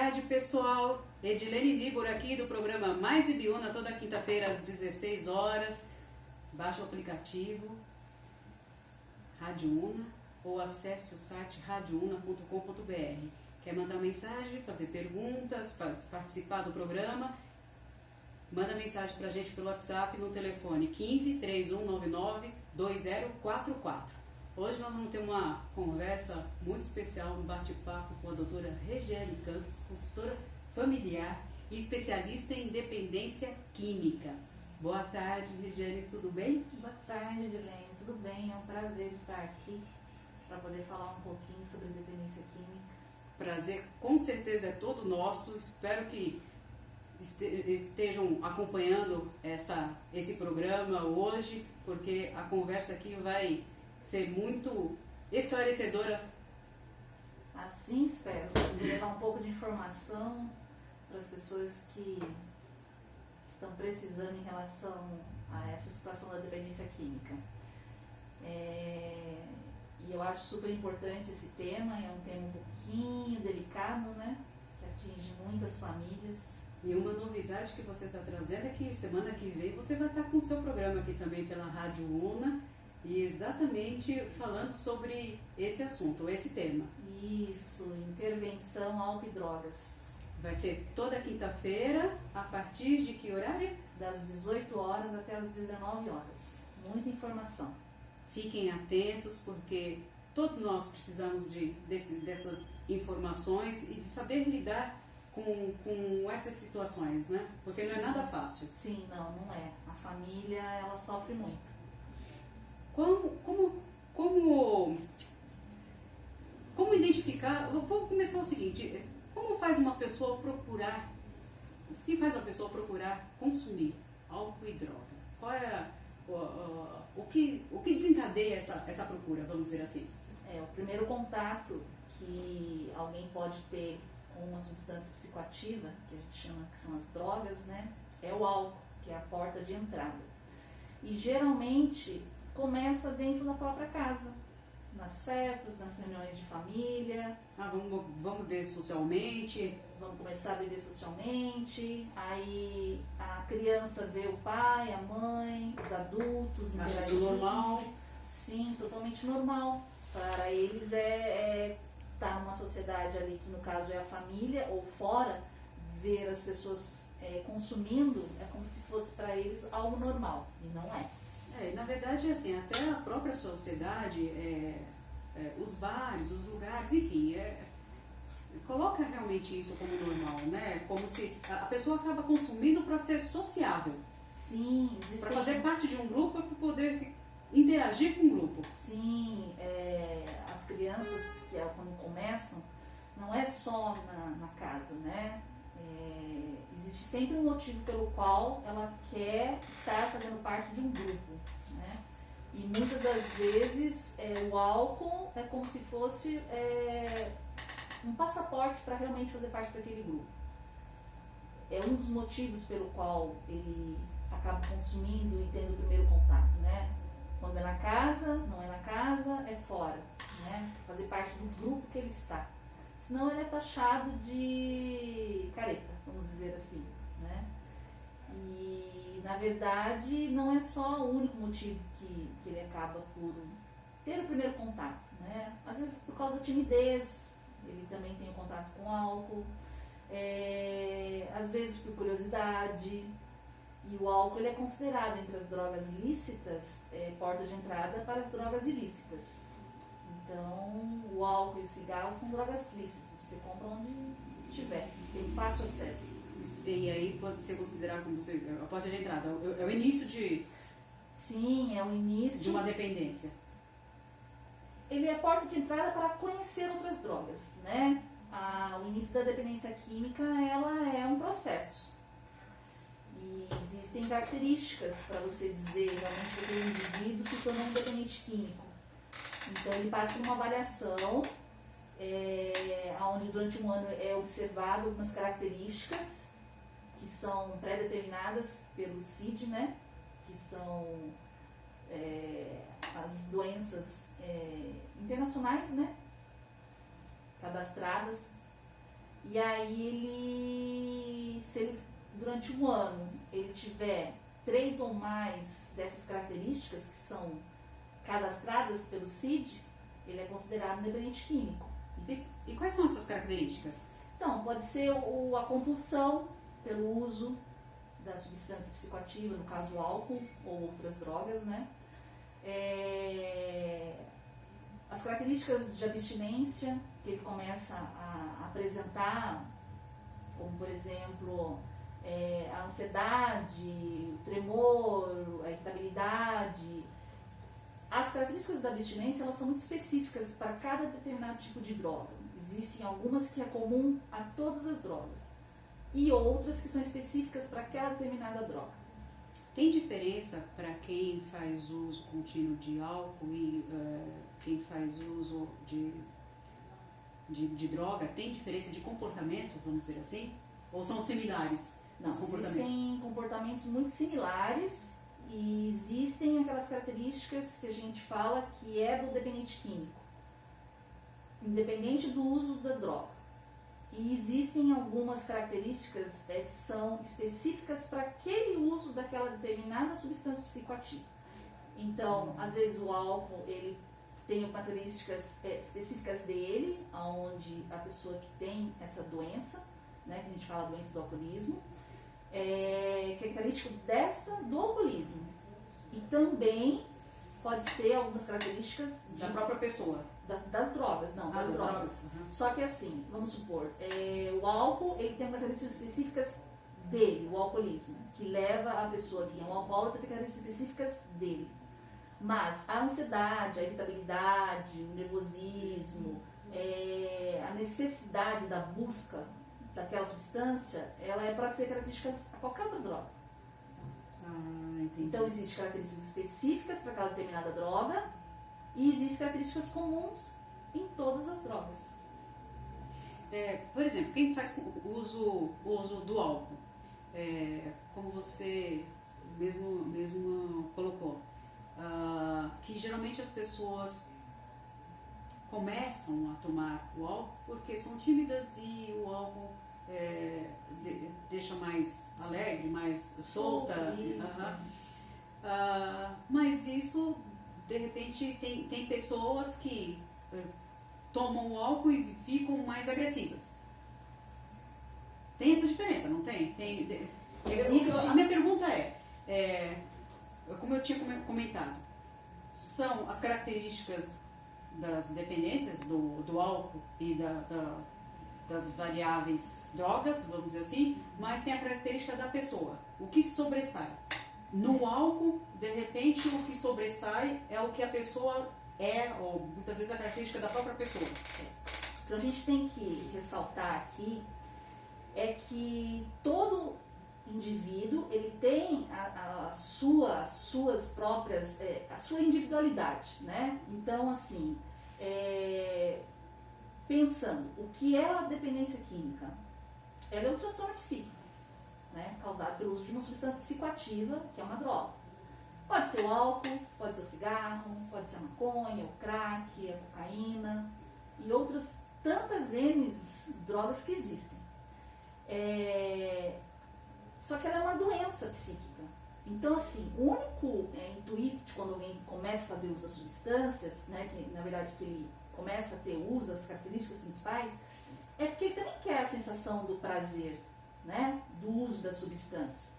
tarde, pessoal. Edilene Libor aqui do programa Mais Ibiúna, toda quinta-feira às 16 horas. Baixe o aplicativo Rádio Una ou acesse o site radiouna.com.br. Quer mandar mensagem, fazer perguntas, participar do programa? Manda mensagem pra gente pelo WhatsApp no telefone 15 3199 2044. Hoje nós vamos ter uma conversa muito especial, um bate-papo com a doutora Regiane Campos, consultora familiar e especialista em dependência química. Boa tarde, Regiane, tudo bem? Boa tarde, Edilene, tudo bem? É um prazer estar aqui para poder falar um pouquinho sobre dependência química. Prazer com certeza é todo nosso, espero que estejam acompanhando esse programa hoje, porque a conversa aqui vai ser muito esclarecedora. Assim espero, levar um pouco de informação para as pessoas que estão precisando em relação a essa situação da dependência química. E eu acho super importante esse tema, é um tema um pouquinho delicado, né? Que atinge muitas famílias. E uma novidade que você está trazendo é que semana que vem você vai estar com o seu programa aqui também pela Rádio Una, e exatamente falando sobre esse assunto, esse tema. Isso, intervenção álcool e drogas. Vai ser toda quinta-feira, a partir de que horário? Das 18 horas até as 19 horas. Muita informação. Fiquem atentos, porque todos nós precisamos dessas informações e de saber lidar com essas situações, né? Porque Sim. Não é nada fácil. Sim, não é. A família, ela sofre muito. Como identificar? Vou começar o seguinte: como faz uma pessoa procurar? O que faz uma pessoa procurar consumir álcool e droga? Qual é o que desencadeia essa procura, vamos dizer assim? O primeiro contato que alguém pode ter com uma substância psicoativa, que a gente chama que são as drogas, né? É o álcool, que é a porta de entrada. E geralmente começa dentro da própria casa, nas festas, nas reuniões de família. Vamos beber socialmente. Vamos começar a beber socialmente, aí a criança vê o pai, a mãe, os adultos interagindo. Acho isso normal? Sim, totalmente normal. Para eles tá numa sociedade ali, que no caso é a família, ou fora, ver as pessoas consumindo, é como se fosse para eles algo normal, e não é. Na verdade, assim, até a própria sociedade, os bares, os lugares, enfim, coloca realmente isso como normal, né? Como se a pessoa acaba consumindo para ser sociável. Sim, para fazer parte de um grupo, para poder interagir com o grupo. Sim, as crianças, que é quando começam, não é só na casa, né? Existe sempre um motivo pelo qual ela quer estar fazendo parte de um grupo, né? E muitas das vezes o álcool é como se fosse um passaporte para realmente fazer parte daquele grupo. É um dos motivos pelo qual ele acaba consumindo e tendo o primeiro contato, né? Quando é na casa, não é na casa, é fora, né? Fazer parte do grupo que ele está. Senão ele é taxado de careta, vamos dizer assim, né? E, na verdade, não é só o único motivo que ele acaba por ter o primeiro contato, né? Às vezes por causa da timidez, ele também tem o contato com álcool, às vezes por curiosidade. E o álcool ele é considerado entre as drogas lícitas, porta de entrada para as drogas ilícitas. Então, o álcool e o cigarro são drogas lícitas, você compra onde tiver, tem fácil acesso. E aí pode ser considerado como a porta de entrada, é o início de... Sim, é o início... de uma dependência. Ele é porta de entrada para conhecer outras drogas, né? O início da dependência química, ela é um processo. E existem características para você dizer realmente que aquele indivíduo se tornou um dependente químico. Então ele passa por uma avaliação, onde durante um ano é observado algumas características que são pré-determinadas pelo CID, né? Que são as doenças internacionais, né? Cadastradas. E aí se ele, durante um ano, ele tiver 3 ou mais dessas características que são cadastradas pelo CID, ele é considerado dependente químico. E quais são essas características? Então, pode ser a compulsão pelo uso da substância psicoativa, no caso o álcool ou outras drogas, né? As características de abstinência que ele começa a apresentar, como por exemplo a ansiedade, o tremor, a irritabilidade. As características da abstinência, elas são muito específicas para cada determinado tipo de droga. Existem algumas que é comum a todas as drogas e outras que são específicas para aquela determinada droga. Tem diferença para quem faz uso contínuo de álcool e quem faz uso de droga? Tem diferença de comportamento, vamos dizer assim? Ou são similares? Não, existem comportamentos muito similares e existem aquelas características que a gente fala que é do dependente químico, independente do uso da droga. E existem algumas características que são específicas para aquele uso daquela determinada substância psicoativa. Então, às vezes o álcool, ele tem características específicas dele, onde a pessoa que tem essa doença, né, que a gente fala doença do alcoolismo, que é característica do alcoolismo. E também pode ser algumas características da própria pessoa. Das drogas, não, das drogas. Uhum. Só que assim, vamos supor, o álcool, ele tem umas características específicas dele, o alcoolismo, que leva a pessoa que é um alcoólatra a ter características específicas dele. Mas a ansiedade, a irritabilidade, o nervosismo, a necessidade da busca daquela substância, ela é para ser características a qualquer outra droga. Entendi. Então, existem características específicas para aquela determinada droga e existem características comuns em todas as drogas. Por exemplo, quem faz uso do álcool, como você mesmo colocou, que geralmente as pessoas começam a tomar o álcool porque são tímidas e o álcool deixa mais alegre, mais solta. Mas isso, de repente, tem pessoas que tomam o álcool e ficam mais agressivas. Tem essa diferença, não tem? A minha pergunta como eu tinha comentado, são as características das dependências do álcool e das variáveis drogas, vamos dizer assim, mas tem a característica da pessoa, o que sobressai. No álcool, de repente, o que sobressai é o que a pessoa ou muitas vezes a característica da própria pessoa. O que a gente tem que ressaltar aqui é que todo indivíduo, ele tem suas próprias, a sua individualidade, né? Então, assim, pensando, o que é a dependência química? Ela é um transtorno psíquico, né? Causado pelo uso de uma substância psicoativa, que é uma droga. Pode ser o álcool, pode ser o cigarro, pode ser a maconha, o crack, a cocaína e outras tantas N drogas que existem. Só que ela é uma doença psíquica. Então, assim, o único intuito de quando alguém começa a fazer uso das substâncias, né, que na verdade que ele começa a ter uso, as características principais, é porque ele também quer a sensação do prazer, né, do uso da substância.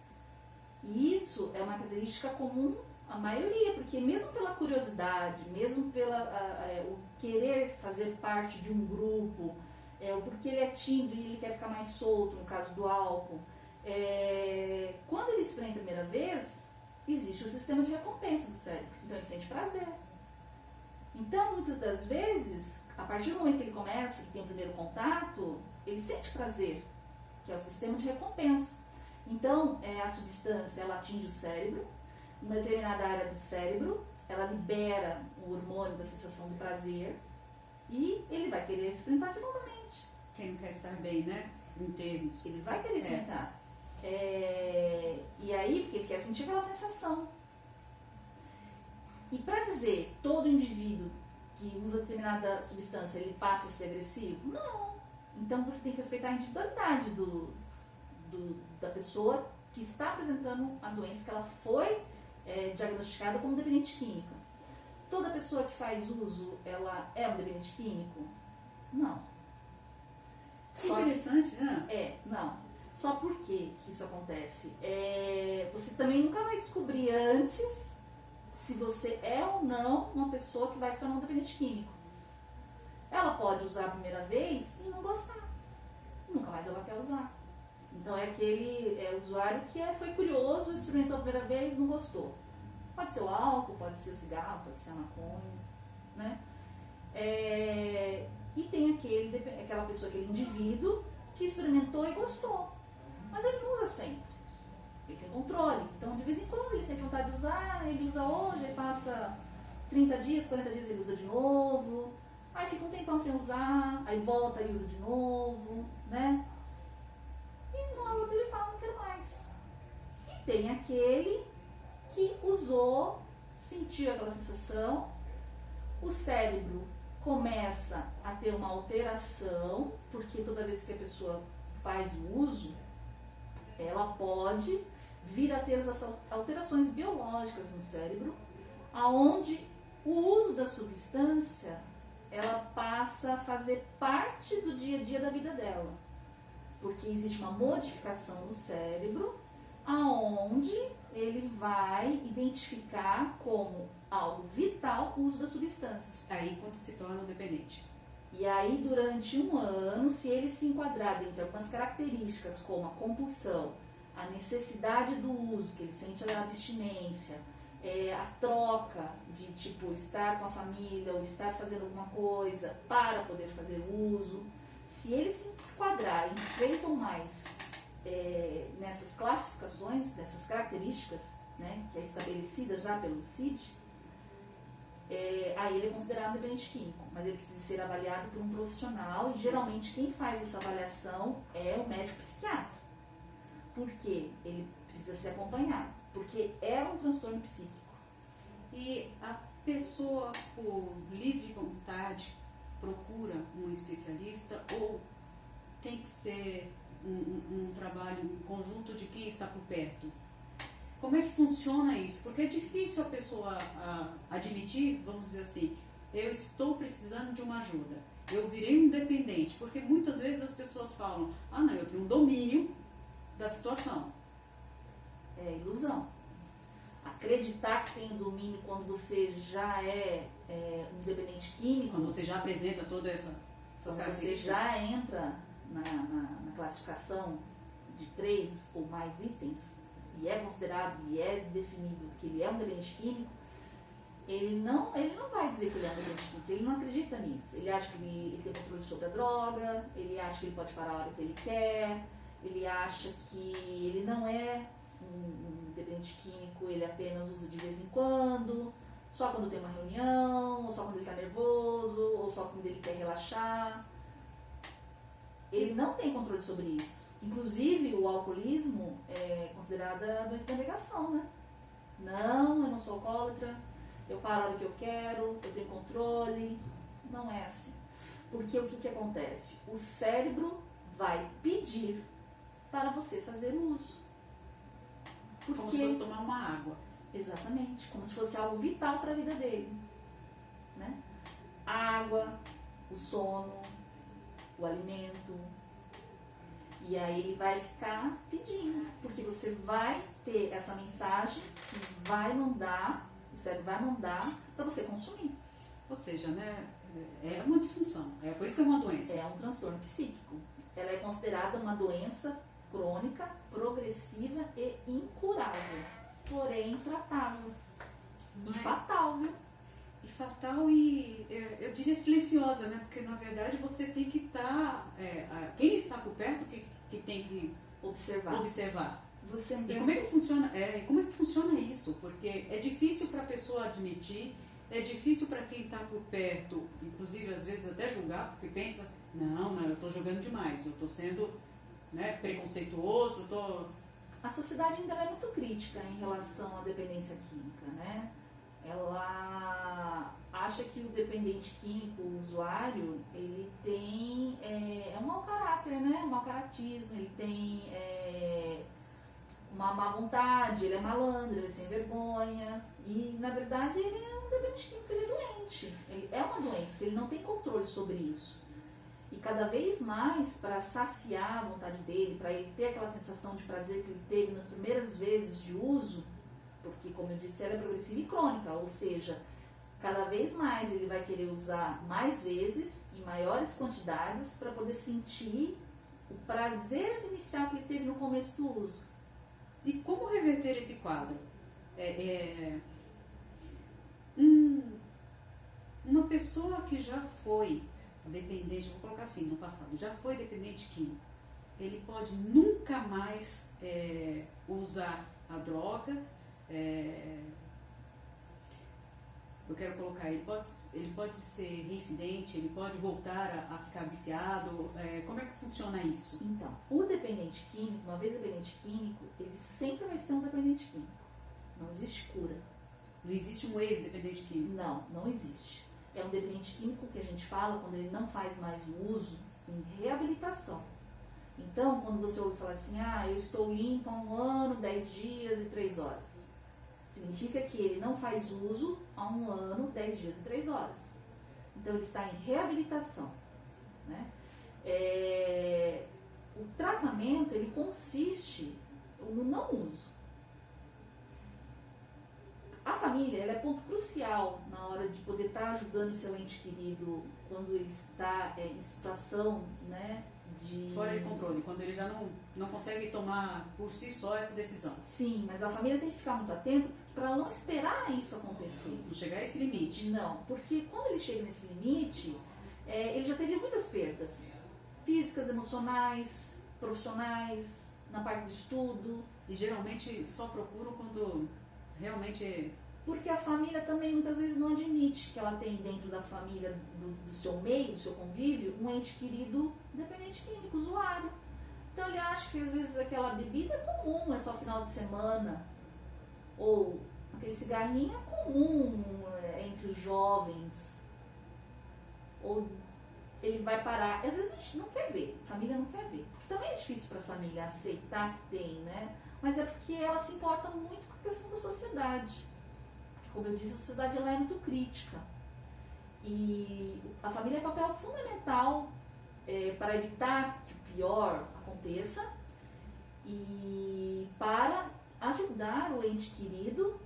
E isso é uma característica comum à maioria, porque mesmo pela curiosidade, mesmo o querer fazer parte de um grupo, porque ele é tímido e ele quer ficar mais solto, no caso do álcool, quando ele experimenta a primeira vez, existe o sistema de recompensa do cérebro, então ele sente prazer. Então, muitas das vezes, a partir do momento que ele começa, que tem o primeiro contato, ele sente prazer, que é o sistema de recompensa. Então, a substância, ela atinge o cérebro, uma determinada área do cérebro, ela libera o hormônio da sensação do prazer e ele vai querer experimentar de novamente. Quem não quer estar bem, né? Em termos. Ele vai querer experimentar. E aí, porque ele quer sentir aquela sensação. E para dizer todo indivíduo que usa determinada substância, ele passa a ser agressivo? Não. Então você tem que respeitar a individualidade da pessoa que está apresentando a doença, que ela foi diagnosticada como dependente química. Toda pessoa que faz uso, ela é um dependente químico? Não. Interessante, né? Não. Só por que isso acontece? Você também nunca vai descobrir antes se você é ou não uma pessoa que vai se tornar um dependente químico. Ela pode usar a primeira vez e não gostar. Nunca mais ela quer usar. Então é aquele usuário que foi curioso, experimentou a primeira vez e não gostou. Pode ser o álcool, pode ser o cigarro, pode ser a maconha, né? E tem aquela pessoa, aquele indivíduo que experimentou e gostou. Mas ele não usa sempre. Ele tem controle. Então, de vez em quando, ele sente vontade de usar, ele usa hoje, aí passa 30 dias, 40 dias ele usa de novo. Aí fica um tempão sem usar, aí volta e usa de novo, né? E uma outra ele fala, não quero mais. E tem aquele que usou, sentiu aquela sensação, o cérebro começa a ter uma alteração, porque toda vez que a pessoa faz o uso, ela pode vir a ter as alterações biológicas no cérebro, aonde o uso da substância, ela passa a fazer parte do dia a dia da vida dela. Porque existe uma modificação no cérebro, aonde ele vai identificar como algo vital o uso da substância. Aí quando se torna um dependente. E aí, durante um ano, se ele se enquadrar dentro de algumas características, como a compulsão, a necessidade do uso, que ele sente a abstinência, a troca de, tipo, estar com a família ou estar fazendo alguma coisa para poder fazer uso, se ele se enquadrar em 3 ou mais nessas classificações, dessas características, né, que é estabelecida já pelo CID, aí ele é considerado dependente químico, mas ele precisa ser avaliado por um profissional, e geralmente quem faz essa avaliação é o médico psiquiatra. Por quê? Ele precisa ser acompanhado, porque é um transtorno psíquico. E a pessoa, por livre vontade, procura um especialista ou tem que ser um trabalho, um conjunto de quem está por perto? Como é que funciona isso? Porque é difícil a pessoa admitir, vamos dizer assim, eu estou precisando de uma ajuda, eu virei um dependente, porque muitas vezes as pessoas falam, não, eu tenho um domínio da situação. É ilusão. Acreditar que tem domínio quando você já é um dependente químico, quando você já apresenta toda essas características, você já entra na classificação de 3 ou mais itens, e é considerado e é definido que ele é um dependente químico, ele não vai dizer que ele é um dependente químico, ele não acredita nisso. Ele acha que ele tem controle sobre a droga, ele acha que ele pode parar a hora que ele quer, ele acha que ele não é um dependente químico, ele apenas usa de vez em quando, só quando tem uma reunião, ou só quando ele está nervoso, ou só quando ele quer relaxar. Ele não tem controle sobre isso. Inclusive, o alcoolismo é considerada doença da negação, né? Não, eu não sou alcoólatra, eu paro a hora que eu quero, eu tenho controle. Não é assim. Porque o que acontece? O cérebro vai pedir para você fazer uso. Como se fosse tomar uma água. Exatamente, como se fosse algo vital para a vida dele, né? A água, o sono, o alimento. E aí ele vai ficar pedindo, porque você vai ter essa mensagem que vai mandar, o cérebro vai mandar para você consumir. Ou seja, né, é uma disfunção, é por isso que é uma doença. É um transtorno psíquico. Ela é considerada uma doença crônica, progressiva e incurável, porém tratável. E fatal, viu? E fatal e, eu diria, silenciosa, né? Porque, na verdade, você tem que estar... quem está por perto que tem que observar. Você E como é que funciona, como é que funciona isso? Porque é difícil para a pessoa admitir, é difícil para quem está por perto, inclusive, às vezes, até julgar, porque pensa, não, eu estou jogando demais, eu estou sendo... preconceituoso, A sociedade ainda é muito crítica em relação à dependência química, né? Ela acha que o dependente químico, o usuário, ele tem um mau caráter, né? Um mau caratismo, ele tem uma má vontade, ele é malandro, ele é sem vergonha. E, na verdade, ele é um dependente químico, ele é doente. Ele é uma doença, ele não tem controle sobre isso. E cada vez mais, para saciar a vontade dele, para ele ter aquela sensação de prazer que ele teve nas primeiras vezes de uso, porque, como eu disse, ela é progressiva e crônica, ou seja, cada vez mais ele vai querer usar mais vezes, em maiores quantidades, para poder sentir o prazer inicial que ele teve no começo do uso. E como reverter esse quadro? Uma pessoa que já foi dependente, vou colocar assim, no passado, já foi dependente químico, ele pode nunca mais usar a droga, eu quero colocar, ele pode ser reincidente, ele pode voltar a ficar viciado, como é que funciona isso? Então, o dependente químico, uma vez dependente químico, ele sempre vai ser um dependente químico. Não existe cura. Não existe um ex-dependente químico? Não existe. É um dependente químico que a gente fala quando ele não faz mais o uso em reabilitação. Então, quando você ouve falar assim, eu estou limpo há 1 ano, 10 dias e 3 horas. Significa que ele não faz uso há 1 ano, 10 dias e 3 horas. Então, ele está em reabilitação. Né? O tratamento, ele consiste no não uso. A família, ela é ponto crucial na hora de poder estar ajudando o seu ente querido quando ele está em situação, né, fora de controle, quando ele já não consegue tomar por si só essa decisão. Sim, mas a família tem que ficar muito atenta para não esperar isso acontecer. Não chegar a esse limite. Não, porque quando ele chega nesse limite, ele já teve muitas perdas físicas, emocionais, profissionais, na parte do estudo. E geralmente só procuram quando realmente... Porque a família também muitas vezes não admite que ela tem dentro da família, do seu meio, do seu convívio, um ente querido dependente químico, usuário. Então ele acha que às vezes aquela bebida é comum, é só final de semana. Ou aquele cigarrinho é comum entre os jovens. Ou ele vai parar. Às vezes a gente não quer ver, a família não quer ver. Porque também é difícil para a família aceitar que tem, né? Mas é porque ela se importa muito com a questão da sociedade. Como eu disse, a sociedade ela é muito crítica. E a família é papel fundamental para evitar que o pior aconteça e para ajudar o ente querido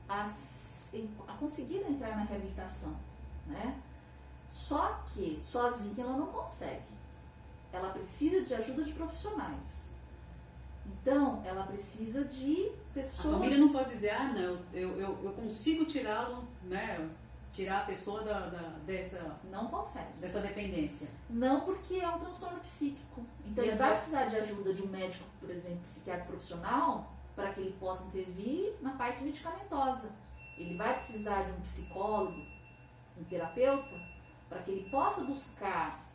a conseguir entrar na reabilitação. Né? Só que sozinha ela não consegue. Ela precisa de ajuda de profissionais. Então, ela precisa de pessoas... A família não pode dizer, não, eu consigo tirá-lo, né? Tirar a pessoa dessa... Não consegue. Dessa dependência. Não, porque é um transtorno psíquico. Então, ele vai precisar de ajuda de um médico, por exemplo, psiquiatra profissional, para que ele possa intervir na parte medicamentosa. Ele vai precisar de um psicólogo, um terapeuta, para que ele possa buscar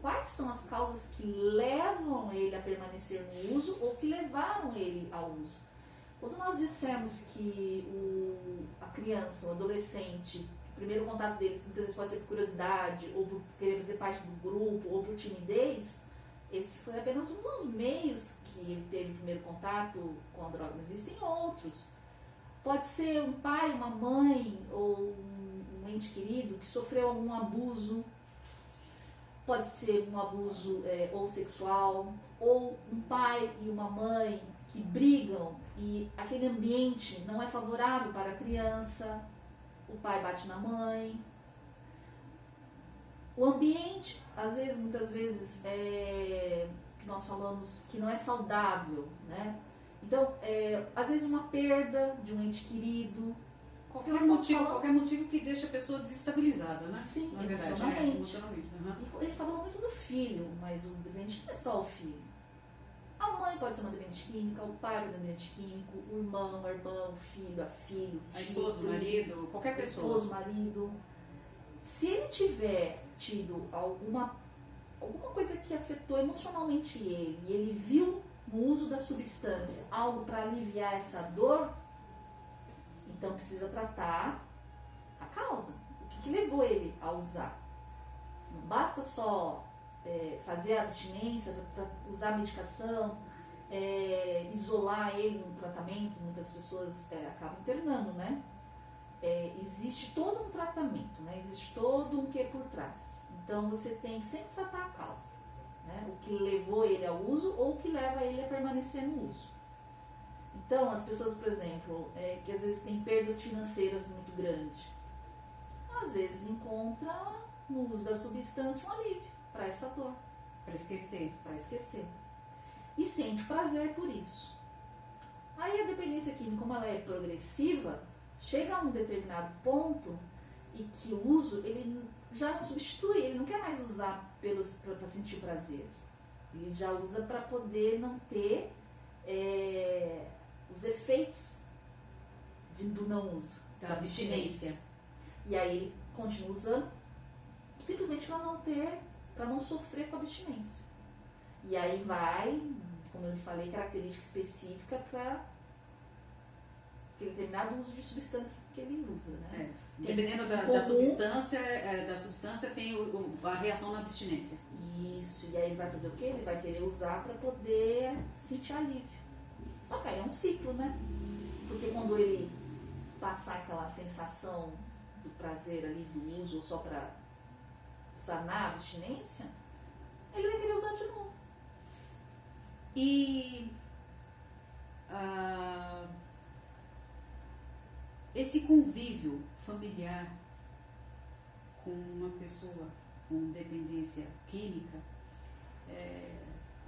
quais são as causas que levam ele a permanecer no uso ou que levaram ele ao uso. Quando nós dissemos que a criança, o adolescente, o primeiro contato deles muitas vezes pode ser por curiosidade, ou por querer fazer parte do grupo, ou por timidez, esse foi apenas um dos meios que ele teve o primeiro contato com a droga. Existem outros. Pode ser um pai, uma mãe, ou um ente querido que sofreu algum abuso. Pode ser um abuso ou sexual, ou um pai e uma mãe que brigam e aquele ambiente não é favorável para a criança, o pai bate na mãe. O ambiente, muitas vezes, que nós falamos que não é saudável, né? Então, às vezes uma perda de um ente querido. Qualquer motivo que deixa a pessoa desestabilizada, né? Sim, emocionalmente. Uhum. E a gente está falando muito do filho, mas o dependente não é só o filho. A mãe pode ser uma dependente química, o pai pode ser um dependente químico, o irmão, a irmã, o filho, a filho, a esposa, o marido, qualquer pessoa. Esposo, marido. Se ele tiver tido alguma coisa que afetou emocionalmente ele, e ele viu no uso da substância algo para aliviar essa dor, então precisa tratar a causa. O que levou ele a usar. Não basta só fazer a abstinência, para usar a medicação, isolar ele no tratamento. Muitas pessoas acabam internando, né? Existe todo um tratamento, né? Existe todo um que por trás. Então você tem que sempre tratar a causa, né? O que levou ele ao uso ou o que leva ele a permanecer no uso. Então as pessoas, por exemplo, que às vezes têm perdas financeiras muito grandes, às vezes encontram no uso da substância um alívio para essa dor. Para esquecer. Para esquecer. E sente prazer por isso. Aí a dependência química, como ela é progressiva, chega a um determinado ponto e que o uso, ele já não substitui, ele não quer mais usar para sentir prazer. Ele já usa para poder não ter os efeitos do não uso, Da abstinência. E aí ele continua usando simplesmente para não sofrer com a abstinência. E aí vai, como eu lhe falei, característica específica para determinado uso de substância que ele usa, né? Dependendo da substância tem a reação na abstinência. Isso, e aí ele vai fazer o quê? Ele vai querer usar para poder sentir alívio. Só que aí é um ciclo, né? Porque quando ele passar aquela sensação do prazer ali, do uso, só para sanar a abstinência, ele vai querer usar de novo. E esse convívio familiar com uma pessoa com dependência química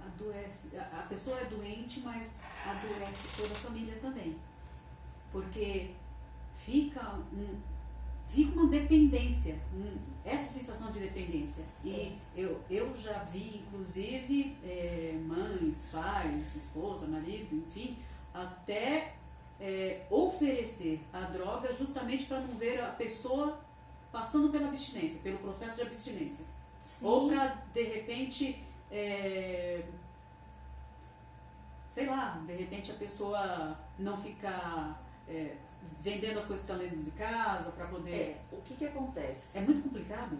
adoece. A pessoa é doente, mas adoece toda a família também. Porque fica uma dependência, essa sensação de dependência. E eu já vi, inclusive, mães, pais, esposa, marido, enfim, até oferecer a droga justamente para não ver a pessoa passando pela abstinência, pelo processo de abstinência. Sim. Ou para, de repente, sei lá, de repente a pessoa não ficar vendendo as coisas que estão dentro de casa para poder... O que acontece? É muito complicado.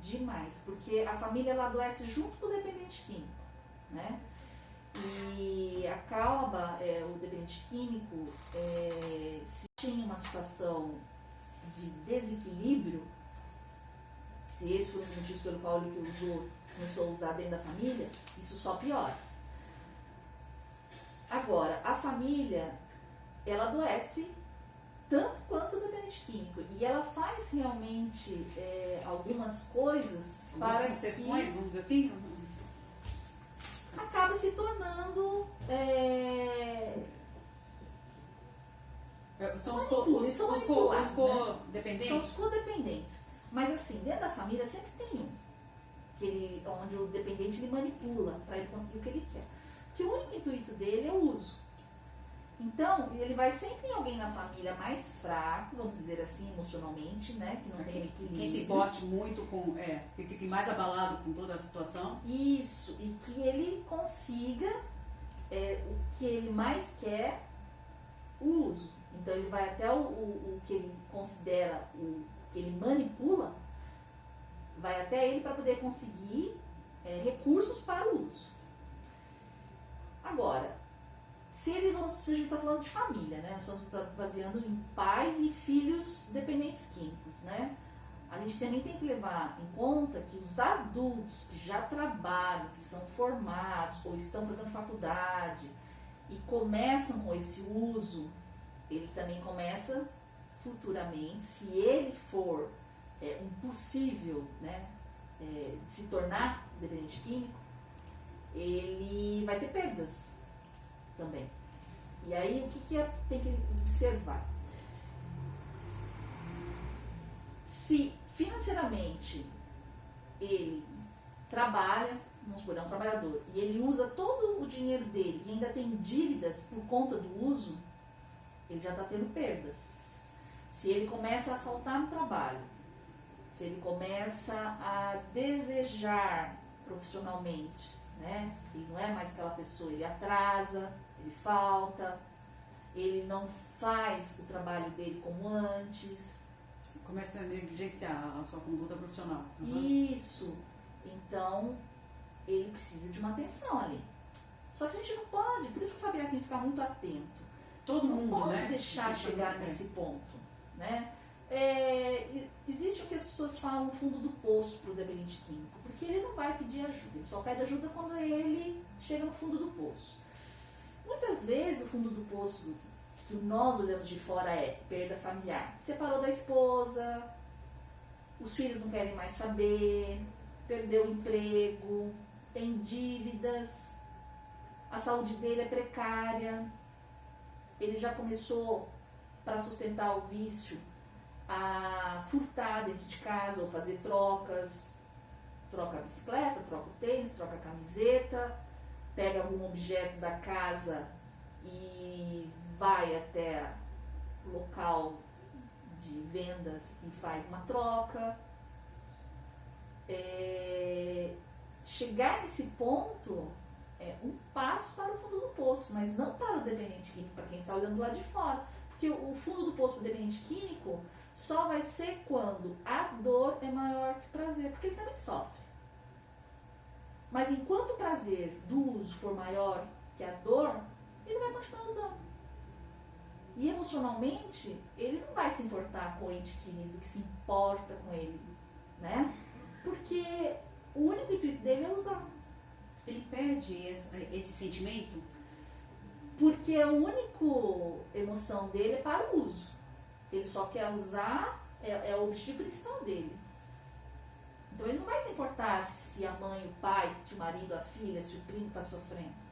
Demais, porque a família ela adoece junto com o dependente químico, né? E acaba o dependente químico, se tinha uma situação de desequilíbrio, se esse foi o motivo pelo qual ele começou a usar dentro da família, isso só piora. Agora, a família, ela adoece tanto quanto o dependente químico. E ela faz realmente algumas coisas para concessões, que vamos dizer assim? acaba se tornando são os manipulados, né? codependentes? São os codependentes. Mas assim, dentro da família sempre tem um, onde o dependente ele manipula para ele conseguir o que ele quer. Porque o único intuito dele é o uso. Então, ele vai sempre em alguém na família mais fraco, vamos dizer assim, emocionalmente, né? Que não tem equilíbrio. Que se bote muito com... que fique mais abalado com toda a situação. Isso, e que ele consiga o que ele mais quer, o uso. Então, ele vai até o que ele considera, o que ele manipula, vai até ele para poder conseguir recursos para o uso. Agora, se a gente está falando de família, né? Nós estamos baseando em pais e filhos dependentes químicos, né? A gente também tem que levar em conta que os adultos que já trabalham, que são formados ou estão fazendo faculdade e começam com esse uso, ele também começa futuramente, se ele for um possível, né, de se tornar dependente químico, ele vai ter perdas também. E aí, o que tem que observar? Se financeiramente ele trabalha, vamos supor, é um trabalhador, e ele usa todo o dinheiro dele e ainda tem dívidas por conta do uso, ele já está tendo perdas. Se ele começa a faltar no trabalho, se ele começa a desejar profissionalmente, né? Ele não é mais aquela pessoa, ele atrasa, ele falta, ele não faz o trabalho dele como antes, começa a negligenciar a sua conduta profissional. Isso. Então, ele precisa de uma atenção ali. Só que a gente não pode, por isso que o familiar tem que ficar muito atento. Todo não mundo, pode né? deixar chegar nesse ponto, né? Existe o que as pessoas falam no fundo do poço para o dependente químico, porque ele não vai pedir ajuda, ele só pede ajuda quando ele chega no fundo do poço. Muitas vezes o fundo do poço que nós olhamos de fora é perda familiar. Separou da esposa, os filhos não querem mais saber, perdeu o emprego, tem dívidas, a saúde dele é precária, ele já começou, para sustentar o vício, a furtar dentro de casa ou fazer trocas, troca a bicicleta, troca o tênis, troca a camiseta, pega algum objeto da casa e vai até o local de vendas e faz uma troca. Chegar nesse ponto é um passo para o fundo do poço, mas não para o dependente químico, para quem está olhando lá de fora. Porque o fundo do poço para o dependente químico só vai ser quando a dor é maior que o prazer, porque ele também sofre. Mas enquanto o prazer do uso for maior que a dor, ele vai continuar usando. E emocionalmente, ele não vai se importar com o ente querido que se importa com ele, né? Porque o único intuito dele é usar. Ele perde esse sentimento? Porque a única emoção dele é para o uso. Ele só quer usar, é o objetivo principal dele. Então ele não vai se importar se a mãe, o pai, se o marido, a filha, se o primo está sofrendo.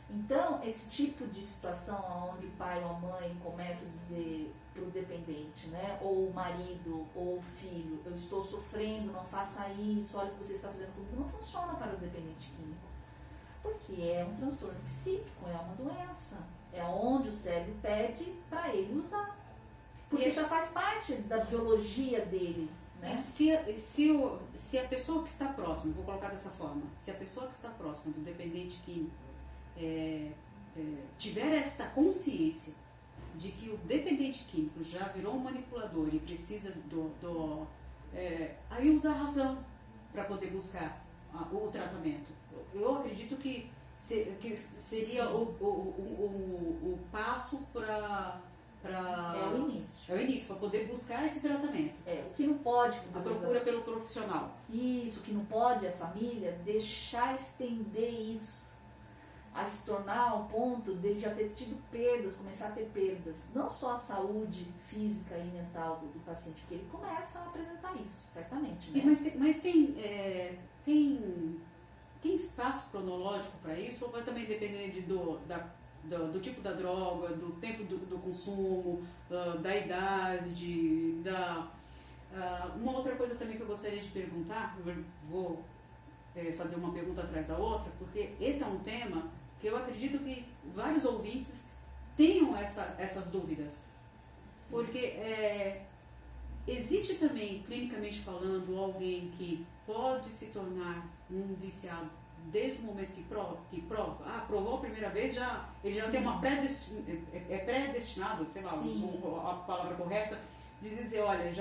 Então, esse tipo de situação onde o pai ou a mãe começa a dizer para o dependente, né, ou o marido ou o filho, eu estou sofrendo, não faça isso, olha o que você está fazendo comigo, não funciona para o dependente químico. Porque é um transtorno psíquico, é uma doença. É onde o cérebro pede para ele usar. Porque já faz parte da biologia dele. Né? E se a pessoa que está próxima, vou colocar dessa forma, se a pessoa que está próxima do dependente químico tiver esta consciência de que o dependente químico já virou um manipulador e precisa aí usar a razão para poder buscar o tratamento. Eu acredito que seria o passo para... É o início. É o início, para poder buscar esse tratamento. O que não pode... A procura pelo profissional. Isso, o que não pode a família deixar estender isso. A se tornar um ponto dele já ter tido perdas, começar a ter perdas. Não só a saúde física e mental do paciente, porque ele começa a apresentar isso, certamente. Né? Mas tem espaço cronológico para isso? Ou vai também depender do tipo da droga, do tempo do consumo, da idade, uma outra coisa também que eu gostaria de perguntar, vou fazer uma pergunta atrás da outra, porque esse é um tema que eu acredito que vários ouvintes tenham essas dúvidas. Porque existe também, clinicamente falando, alguém que pode se tornar um viciado desde o momento que prova. Provou a primeira vez, ele já tem uma predestinado, sei lá, a palavra correta, de dizer, olha,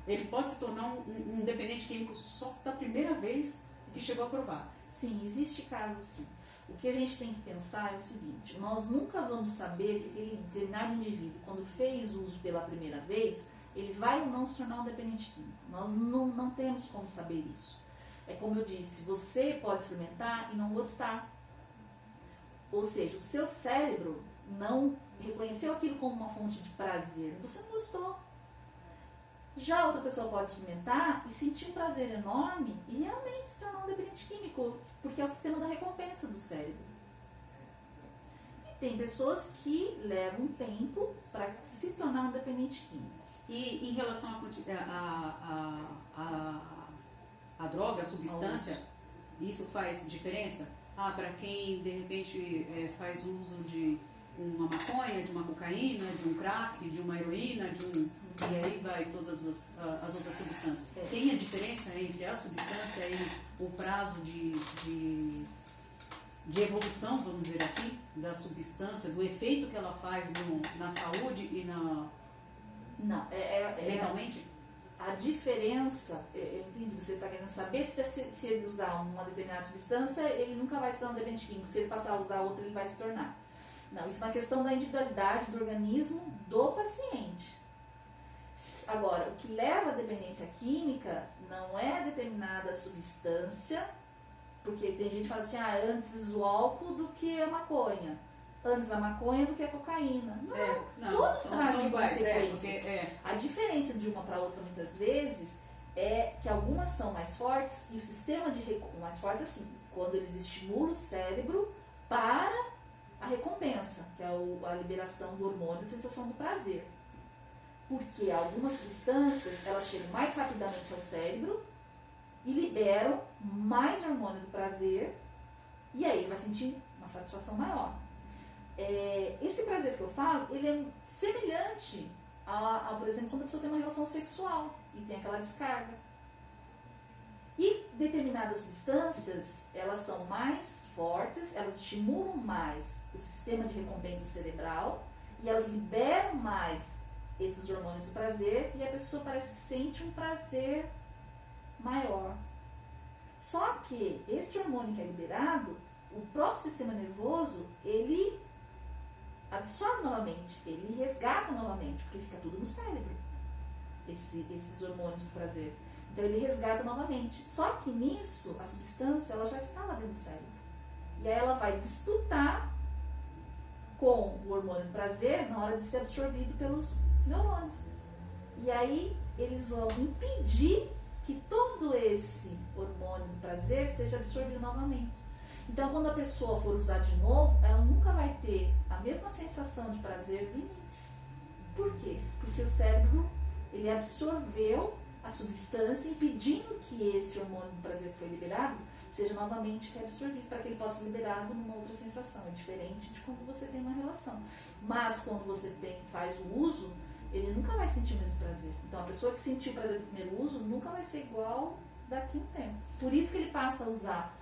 ele pode se tornar um dependente químico só da primeira vez que chegou a provar. Sim, existe casos sim. O que a gente tem que pensar é o seguinte, nós nunca vamos saber que aquele determinado indivíduo, quando fez uso pela primeira vez, ele vai ou não se tornar um dependente químico. Nós não temos como saber isso. É como eu disse, você pode experimentar e não gostar. Ou seja, o seu cérebro não reconheceu aquilo como uma fonte de prazer. Você não gostou. Já outra pessoa pode experimentar e sentir um prazer enorme e realmente se tornar um dependente químico, porque é o sistema da recompensa do cérebro. E tem pessoas que levam tempo para se tornar um dependente químico. E em relação a droga, a substância, isso faz diferença? Para quem de repente faz uso de uma maconha, de uma cocaína, de um crack, de uma heroína, e aí vai todas as outras substâncias. Tem a diferença entre a substância e o prazo de evolução, vamos dizer assim, da substância, do efeito que ela faz na saúde e Não, mentalmente? a diferença, eu entendi, você está querendo saber se ele usar uma determinada substância, ele nunca vai se tornar um dependente químico. Se ele passar a usar outra, ele vai se tornar. Não, isso é uma questão da individualidade do organismo do paciente. Agora, o que leva à dependência química não é determinada substância, porque tem gente que fala assim, antes o álcool do que a maconha, antes a maconha do que a cocaína. Não, todos trazem consequências. A diferença de uma para outra, muitas vezes, é que algumas são mais fortes, e o sistema de mais fortes, assim, quando eles estimulam o cérebro para a recompensa, que é a liberação do hormônio de sensação do prazer. Porque algumas substâncias, elas chegam mais rapidamente ao cérebro e liberam mais hormônio do prazer, e aí ele vai sentir uma satisfação maior. Esse prazer que eu falo, ele é semelhante a, por exemplo, quando a pessoa tem uma relação sexual e tem aquela descarga. E determinadas substâncias, elas são mais fortes, elas estimulam mais o sistema de recompensa cerebral e elas liberam mais esses hormônios do prazer e a pessoa parece que sente um prazer maior. Só que esse hormônio que é liberado, o próprio sistema nervoso, ele absorve novamente, ele resgata novamente, porque fica tudo no cérebro, esses hormônios do prazer. Então ele resgata novamente. Só que nisso, a substância ela já está lá dentro do cérebro. E aí ela vai disputar com o hormônio do prazer na hora de ser absorvido pelos neurônios. E aí eles vão impedir que todo esse hormônio do prazer seja absorvido novamente. Então, quando a pessoa for usar de novo, ela nunca vai ter a mesma sensação de prazer do início. Por quê? Porque o cérebro, ele absorveu a substância, impedindo que esse hormônio do prazer que foi liberado seja novamente reabsorvido, para que ele possa ser liberado numa outra sensação. É diferente de quando você tem uma relação. Mas, quando você faz o uso, ele nunca vai sentir o mesmo prazer. Então, a pessoa que sentiu o prazer do primeiro uso nunca vai ser igual daqui a um tempo. Por isso que ele passa a usar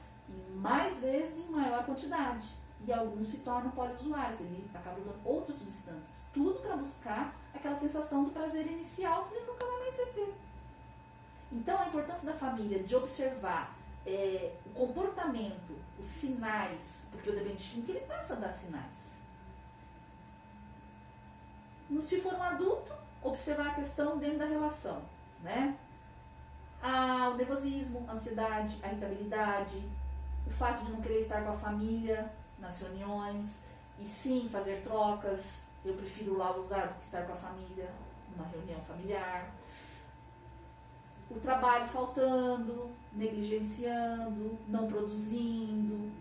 mais vezes em maior quantidade. E alguns se tornam poliusuários, ele acaba usando outras substâncias. Tudo para buscar aquela sensação do prazer inicial que ele nunca vai mais ter. Então, a importância da família de observar o comportamento, os sinais, porque o dependente químico ele passa a dar sinais. Se for um adulto, observar a questão dentro da relação, né? O nervosismo, a ansiedade, a irritabilidade, o fato de não querer estar com a família nas reuniões, e sim fazer trocas. Eu prefiro lá usar do que estar com a família numa reunião familiar. O trabalho faltando, negligenciando, não produzindo.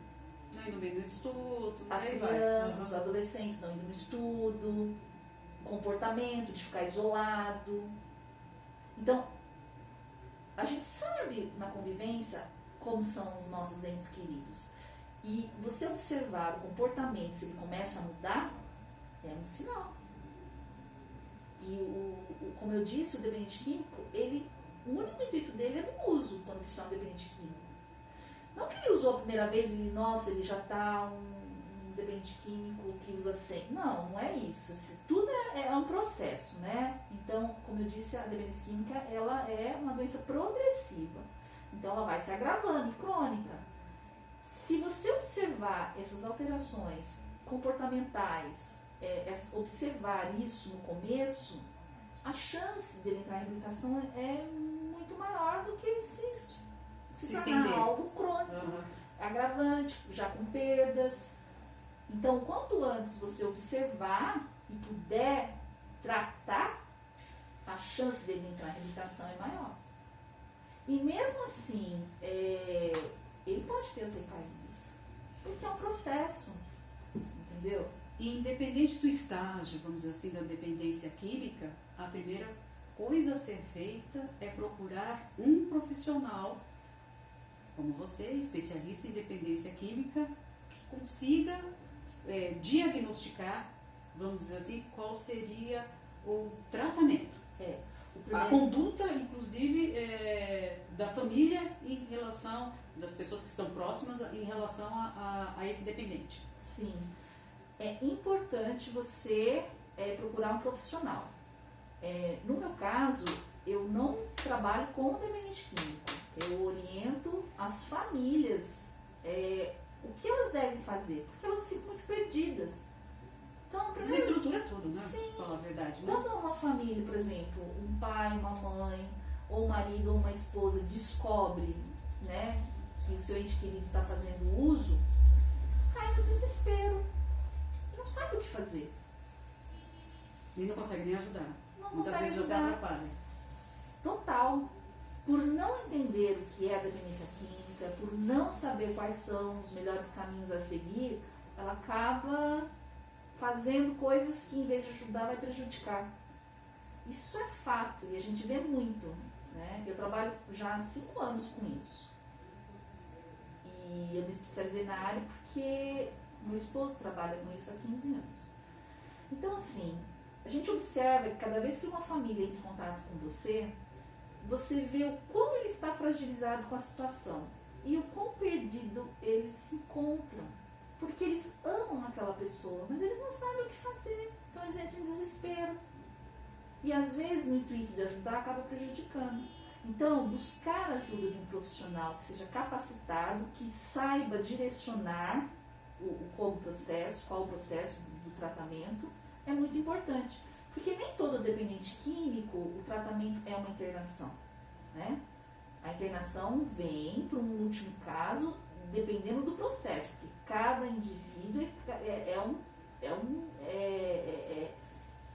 Não indo bem no estudo. As crianças, os adolescentes não indo no estudo. Comportamento de ficar isolado. Então, a gente sabe na convivência como são os nossos entes queridos. E você observar o comportamento, se ele começa a mudar, é um sinal. E, como eu disse, o dependente químico, o único intuito dele é no uso, quando ele se torna dependente químico. Não que ele usou a primeira vez e, nossa, ele já está um dependente químico que usa sempre. Não, não é isso. Tudo é um processo, né? Então, como eu disse, a dependência química, ela é uma doença progressiva. Então, ela vai se agravando e crônica. Se você observar essas alterações comportamentais, observar isso no começo, a chance dele entrar em reabilitação é muito maior do que se tornar algo crônico, agravante, já com perdas. Então, quanto antes você observar e puder tratar, a chance dele entrar em reabilitação é maior. E mesmo assim, ele pode ter as recaídas, porque é um processo, entendeu? E independente do estágio, vamos dizer assim, da dependência química, a primeira coisa a ser feita é procurar um profissional, como você, especialista em dependência química, que consiga diagnosticar, vamos dizer assim, qual seria o tratamento. A conduta, inclusive, da família em relação, das pessoas que estão próximas em relação a esse dependente. Sim. É importante você procurar um profissional. No meu caso, eu não trabalho com dependente químico. Eu oriento as famílias o que elas devem fazer, porque elas ficam muito perdidas. Então, desestrutura tudo, né? Sim. Pra falar a verdade, né? Quando uma família, por exemplo, um pai, uma mãe, ou um marido ou uma esposa descobre, né, que o seu ente querido está fazendo uso, cai no desespero e não sabe o que fazer. E não consegue nem ajudar. Não Muitas consegue vezes até ajudar. atrapalha. Total. Por não entender o que é a dependência química, por não saber quais são os melhores caminhos a seguir, ela acaba fazendo coisas que, em vez de ajudar, vai prejudicar. Isso é fato e a gente vê muito, né? Eu trabalho já há 5 anos com isso. E eu me especializei na área porque meu esposo trabalha com isso há 15 anos. Então, assim, a gente observa que cada vez que uma família entra em contato com você, você vê o como ele está fragilizado com a situação e o quão perdido eles se encontram. Porque eles amam aquela pessoa, mas eles não sabem o que fazer. Então eles entram em desespero. E às vezes, no intuito de ajudar, acaba prejudicando. Então, buscar a ajuda de um profissional que seja capacitado, que saiba direcionar qual o processo do tratamento, é muito importante. Porque nem todo dependente químico, o tratamento é uma internação, né? A internação vem para um último caso, dependendo do processo, porque cada indivíduo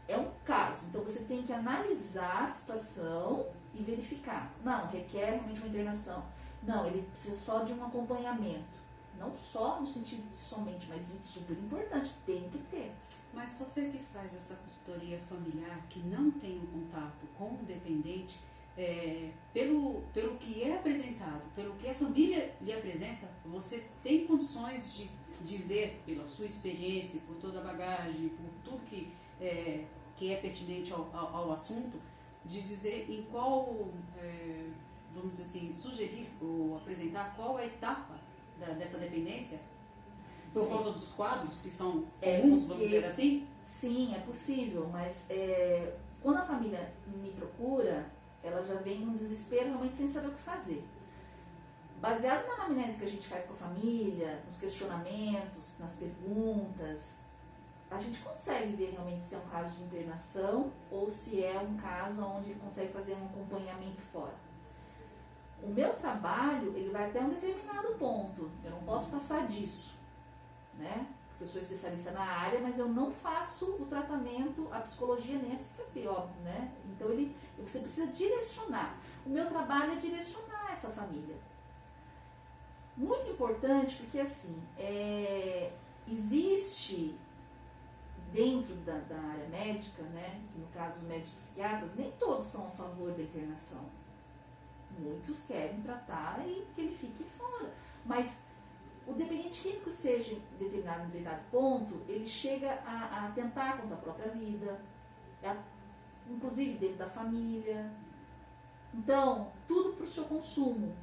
é um caso. Então você tem que analisar a situação e verificar. Não, requer realmente uma internação. Não, ele precisa só de um acompanhamento. Não só no sentido de somente, mas de super importante, tem que ter. Mas você que faz essa consultoria familiar, que não tem um contato com o dependente, pelo que é apresentado, pelo que a família lhe apresenta, você tem condições de dizer, pela sua experiência, por toda a bagagem, por tudo que é pertinente ao assunto, de dizer em qual, vamos dizer assim, sugerir ou apresentar qual é a etapa dessa dependência? Por causa dos quadros que são comuns, vamos dizer assim? Sim, é possível, mas quando a família me procura, ela já vem num desespero realmente sem saber o que fazer. Baseado na anamnese que a gente faz com a família, nos questionamentos, nas perguntas, a gente consegue ver realmente se é um caso de internação ou se é um caso onde ele consegue fazer um acompanhamento fora. O meu trabalho, ele vai até um determinado ponto, eu não posso passar disso, né? Porque eu sou especialista na área, mas eu não faço o tratamento, a psicologia nem a psiquiatria, óbvio, né? Então você precisa direcionar. O meu trabalho é direcionar essa família. Muito importante porque assim, existe dentro da área médica, né? Que no caso os médicos psiquiatras, nem todos são a favor da internação. Muitos querem tratar e que ele fique fora. Mas o dependente químico, seja em determinado ponto, ele chega a tentar contra a própria vida, inclusive dentro da família. Então, tudo para o seu consumo.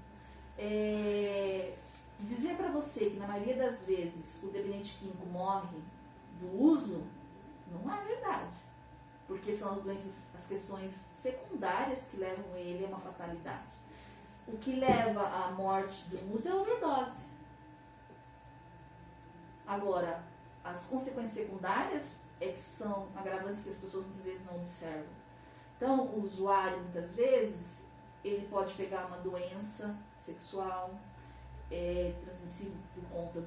Dizer para você que na maioria das vezes o dependente químico morre do uso, não é verdade. Porque são as doenças, as questões secundárias que levam ele a uma fatalidade. O que leva à morte do uso é a overdose. Agora, as consequências secundárias que são agravantes que as pessoas muitas vezes não observam. Então, o usuário, muitas vezes, ele pode pegar uma doença sexual, transmissível por conta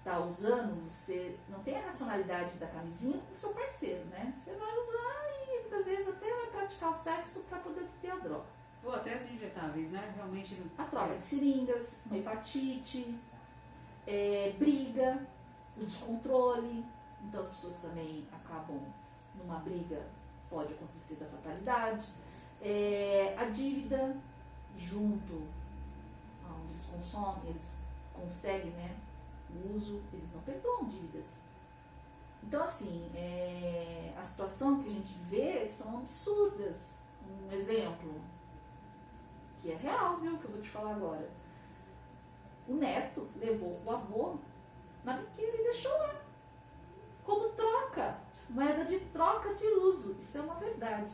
tá usando, você não tem a racionalidade da camisinha com o seu parceiro, né? Você vai usar e muitas vezes até vai praticar o sexo para poder obter a droga. Ou até as injetáveis, né? Realmente. A troca de seringas, uma hepatite, briga, o descontrole. Então as pessoas também acabam numa briga, pode acontecer da fatalidade. A dívida junto aonde eles consomem, eles conseguem, né? O uso, eles não perdoam dívidas. Então, assim, a situação que a gente vê são absurdas. Um exemplo, que é real, viu, que eu vou te falar agora. O neto levou o avô na biqueira e deixou lá, como troca, moeda de troca de uso. isso é uma verdade.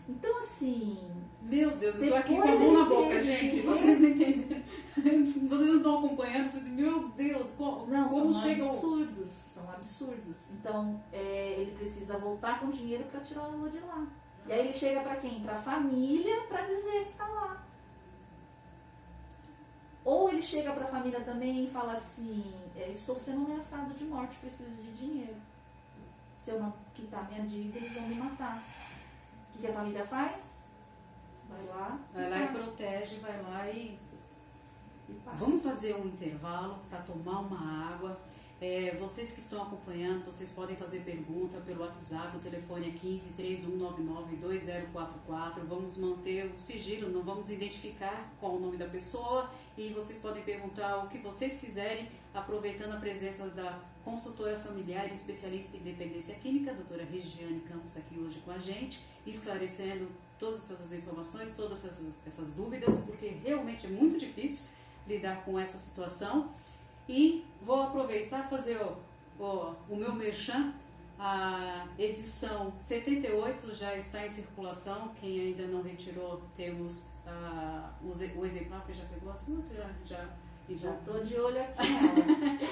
Então, assim... Meu Deus, eu tô aqui com a mão na boca, gente. Vocês não entendem. Vocês não estão acompanhando. Meu Deus, como chega São absurdos. Então, ele precisa voltar com dinheiro para tirar o avô de lá. E aí ele chega para quem? Para a família, para dizer que está lá. Ou ele chega para a família também e fala assim, estou sendo ameaçado de morte, preciso de dinheiro. Se eu não quitar minha dívida, eles vão me matar. O que a família faz? Vai lá e protege, vai lá e vamos fazer um intervalo para tomar uma água. Vocês que estão acompanhando, vocês podem fazer pergunta pelo WhatsApp, o telefone é 15 3199 2044. Vamos manter o sigilo, não vamos identificar qual o nome da pessoa, e vocês podem perguntar o que vocês quiserem, aproveitando a presença da consultora familiar e especialista em dependência química, a doutora Regiane Campos, aqui hoje com a gente, esclarecendo todas essas informações, todas essas dúvidas, porque realmente é muito difícil lidar com essa situação. E vou aproveitar e fazer o meu merchan. A edição 78 já está em circulação. Quem ainda não retirou, temos o exemplar. Você já pegou a sua? Já estou de olho aqui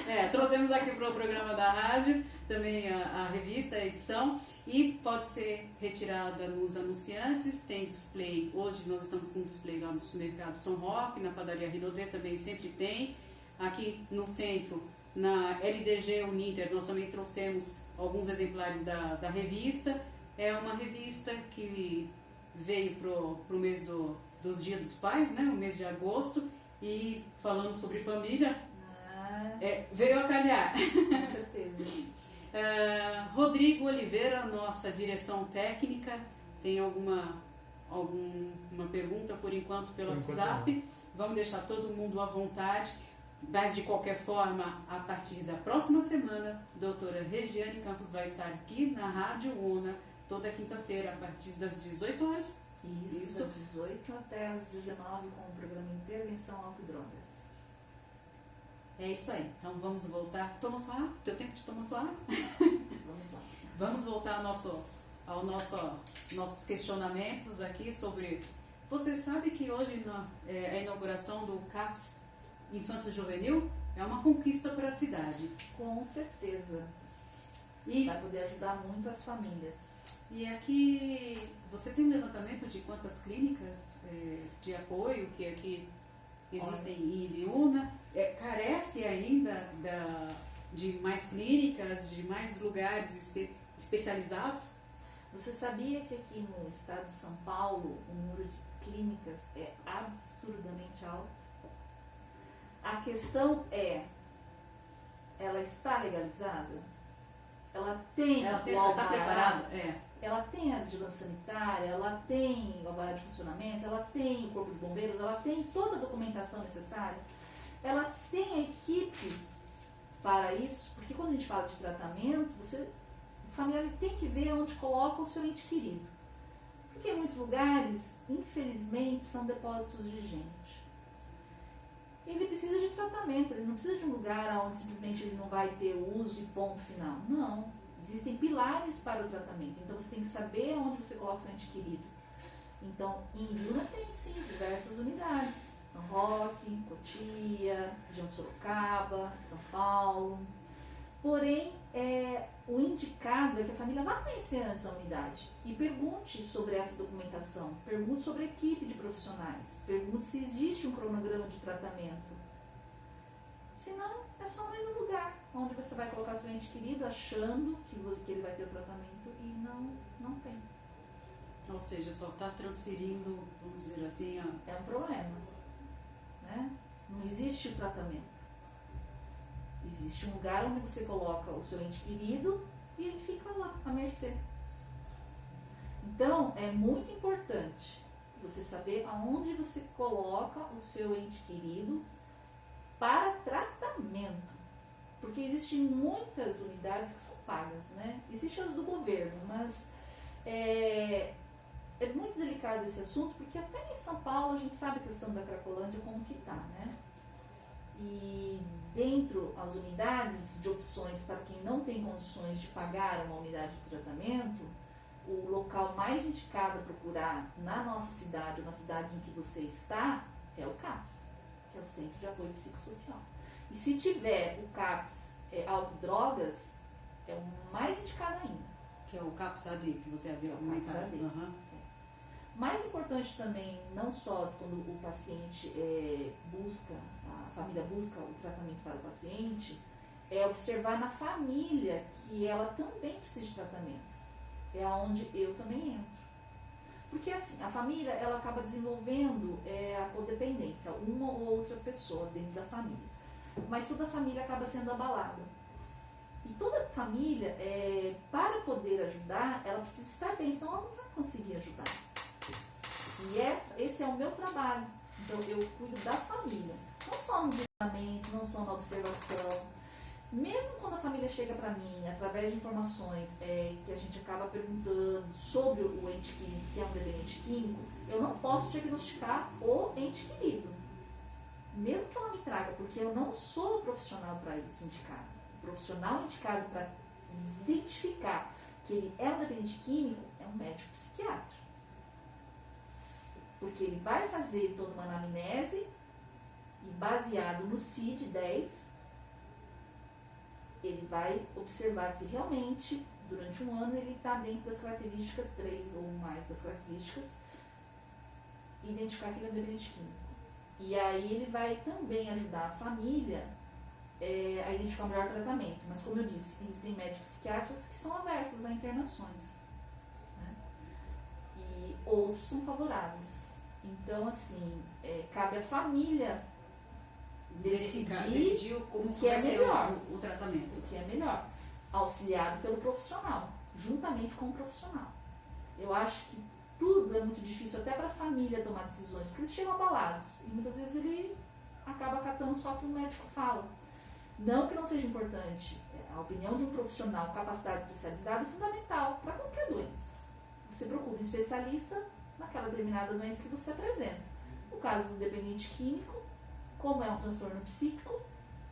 nela. Trouxemos aqui para o programa da rádio também a revista, a edição, e pode ser retirada nos anunciantes. Tem display, hoje nós estamos com display lá no supermercado São Roque, na padaria Rinodê também sempre tem. Aqui no centro, na LDG Uninter, nós também trouxemos alguns exemplares da revista. É uma revista que veio para o mês dos Dias dos Pais, né? O mês de agosto, e falando sobre família, veio a calhar. Com certeza. Rodrigo Oliveira, nossa direção técnica, tem alguma pergunta por enquanto pelo WhatsApp? Vamos deixar todo mundo à vontade. Mas, de qualquer forma, a partir da próxima semana, a doutora Regiane Campos vai estar aqui na Rádio UNA, toda quinta-feira, a partir das 18 horas. Isso, das 18 até as 19, com o programa Intervenção Álcool e Drogas. É isso aí. Então, vamos voltar. Toma sua água? Teu tempo de tomar sua água? Vamos lá. Vamos voltar ao nossos questionamentos aqui sobre... Você sabe que hoje a inauguração do CAPS Infanto Juvenil é uma conquista para a cidade. Com certeza. E vai poder ajudar muito as famílias. E aqui, você tem um levantamento de quantas clínicas de apoio que aqui existem em Ibiúna? Carece ainda de mais clínicas, de mais lugares especializados? Você sabia que aqui no estado de São Paulo o número de clínicas é absurdamente alto? A questão é, ela está legalizada? Ela tem o alvará? Ela está preparada? Ela tem a vigilância sanitária, ela tem o alvará de funcionamento, ela tem o corpo de bombeiros, ela tem toda a documentação necessária, ela tem a equipe para isso, porque quando a gente fala de tratamento, o familiar tem que ver onde coloca o seu ente querido. Porque em muitos lugares, infelizmente, são depósitos de gente. Ele precisa de tratamento, ele não precisa de um lugar onde simplesmente ele não vai ter uso e ponto final. Não. Existem pilares para o tratamento. Então você tem que saber onde você coloca o seu ente querido. Então, em Ibiúna tem sim diversas unidades. São Roque, Cotia, região de Sorocaba, São Paulo. Porém, o indicado é que a família vá conhecer antes a unidade e pergunte sobre essa documentação, pergunte sobre a equipe de profissionais, pergunte se existe um cronograma de tratamento. Senão, é só mais um lugar onde você vai colocar seu ente querido achando que ele vai ter o tratamento e não tem. Ou seja, só está transferindo, vamos dizer assim... É um problema, né? Não existe o tratamento. Existe um lugar onde você coloca o seu ente querido e ele fica lá, à mercê. Então, é muito importante você saber aonde você coloca o seu ente querido para tratamento. Porque existem muitas unidades que são pagas, né? Existem as do governo, mas é muito delicado esse assunto, porque até em São Paulo a gente sabe a questão da Cracolândia como que tá, né? E dentro das unidades de opções para quem não tem condições de pagar uma unidade de tratamento, o local mais indicado a procurar na nossa cidade ou na cidade em que você está é o CAPS, que é o Centro de Apoio Psicossocial. E se tiver o CAPS álcool-drogas, é o mais indicado ainda. Que é o CAPS-AD, que você havia comentado. Uhum. Mais importante também, não só quando o paciente busca, a família busca o tratamento para o paciente, é observar na família que ela também precisa de tratamento. É onde eu também entro. Porque assim, a família ela acaba desenvolvendo a codependência, uma ou outra pessoa dentro da família. Mas toda a família acaba sendo abalada. E toda família, para poder ajudar, ela precisa estar bem, senão ela não vai conseguir ajudar. E esse é o meu trabalho. Então eu cuido da família. Não só no tratamento, não só na observação. Mesmo quando a família chega para mim, através de informações que a gente acaba perguntando sobre o ente químico, que é um dependente químico, eu não posso diagnosticar o ente querido. Mesmo que ela me traga, porque eu não sou profissional para isso indicado. O profissional indicado para identificar que ele é um dependente químico é um médico psiquiatra. Porque ele vai fazer toda uma anamnese e baseado no CID-10, ele vai observar se realmente, durante um ano, ele está dentro das características 3 ou mais das características, e identificar que ele é um dependente químico. E aí ele vai também ajudar a família a identificar o melhor tratamento. Mas como eu disse, existem médicos psiquiatras que são aversos a internações, né? E outros são favoráveis. Então, assim, cabe à família decidir como o que é melhor, o tratamento. o que é melhor, auxiliado pelo profissional, juntamente com o profissional. Eu acho que tudo é muito difícil até para a família tomar decisões, porque eles chegam abalados e muitas vezes ele acaba acatando só o que o médico fala. Não que não seja importante, a opinião de um profissional capacitado especializado é fundamental para qualquer doença. Você procura um especialista naquela determinada doença que você apresenta. No caso do dependente químico, como é um transtorno psíquico,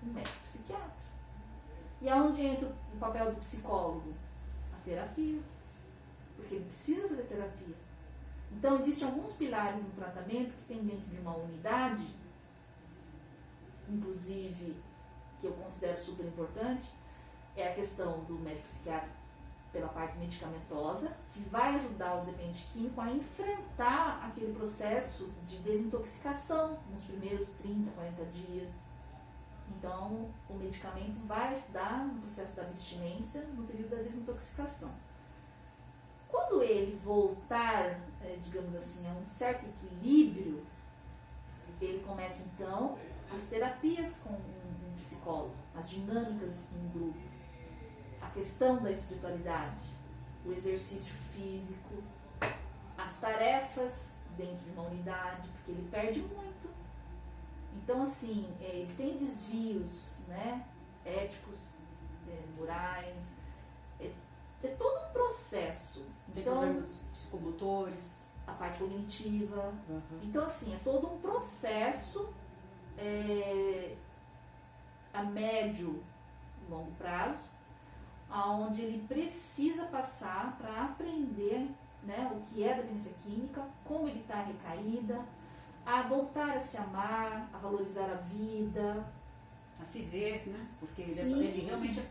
um médico psiquiatra. E aonde entra o papel do psicólogo? A terapia. Porque ele precisa fazer terapia. Então, existem alguns pilares no tratamento que tem dentro de uma unidade, inclusive, que eu considero super importante, é a questão do médico psiquiatra pela parte medicamentosa, que vai ajudar o dependente químico a enfrentar aquele processo de desintoxicação nos primeiros 30, 40 dias. Então, o medicamento vai ajudar no processo da abstinência no período da desintoxicação. Quando ele voltar, digamos assim, a um certo equilíbrio, ele começa então as terapias com um psicólogo, as dinâmicas em grupo, a questão da espiritualidade, o exercício físico, as tarefas dentro de uma unidade, porque ele perde muito. Então, assim, ele tem desvios, né, éticos, morais, é todo um processo. Tem então, problemas psicomotores. A parte cognitiva. Uhum. Então, assim, é todo um processo a médio e longo prazo, onde ele precisa passar para aprender, né, o que é a dependência química, como evitar a recaída, a voltar a se amar, a valorizar a vida. A se ver, né? Porque Sim. ele realmente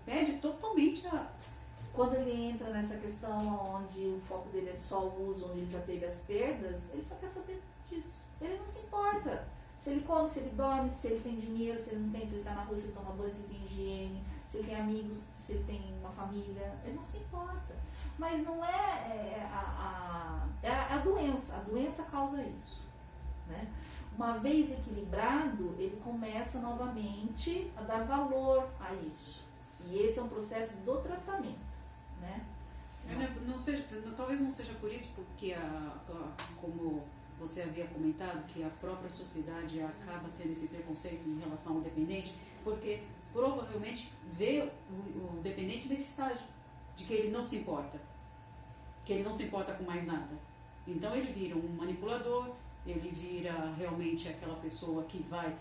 perde totalmente a... Quando ele entra nessa questão onde o foco dele é só o uso, onde ele já teve as perdas, ele só quer saber disso. Ele não se importa se ele come, se ele dorme, se ele tem dinheiro, se ele não tem, se ele está na rua, se ele toma banho, se ele tem higiene, se ele tem amigos, se ele tem uma família. Ele não se importa. Mas não é a doença. A doença causa isso, né? Uma vez equilibrado, ele começa novamente a dar valor a isso. E esse é um processo do tratamento, né? Talvez não seja por isso, porque como você havia comentado, que a própria sociedade acaba tendo esse preconceito em relação ao dependente, porque provavelmente vê o dependente nesse estágio, de que ele não se importa, com mais nada. Então ele vira um manipulador, ele vira realmente aquela pessoa que vai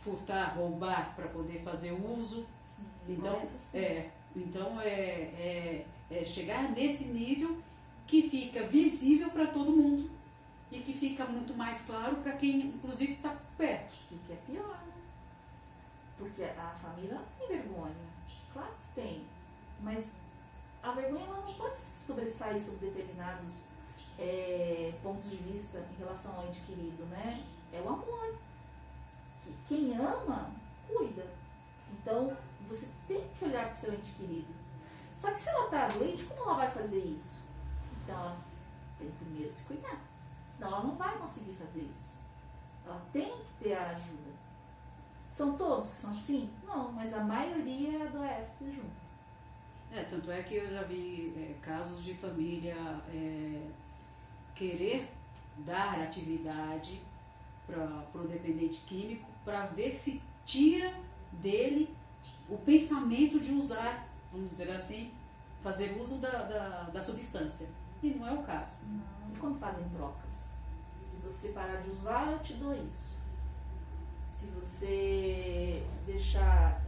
furtar, roubar para poder fazer uso. Sim, Então chegar nesse nível que fica visível para todo mundo e que fica muito mais claro para quem, inclusive, está perto. E que é pior, né? Porque a família não tem vergonha. Claro que tem. Mas a vergonha ela não pode sobressair sobre determinados pontos de vista em relação ao ente querido, né? É o amor. Quem ama, cuida. Então, você tem que olhar para o seu ente querido. Só que se ela está doente, como ela vai fazer isso? Então, ela tem que primeiro se cuidar. Senão ela não vai conseguir fazer isso. Ela tem que ter a ajuda. São todos que são assim? Não, mas a maioria adoece junto. Tanto é que eu já vi casos de família querer dar atividade para o dependente químico para ver se tira dele o pensamento de usar, vamos dizer assim, fazer uso da substância. E não é o caso. Não. E quando fazem trocas? Se você parar de usar, eu te dou isso. Se você deixar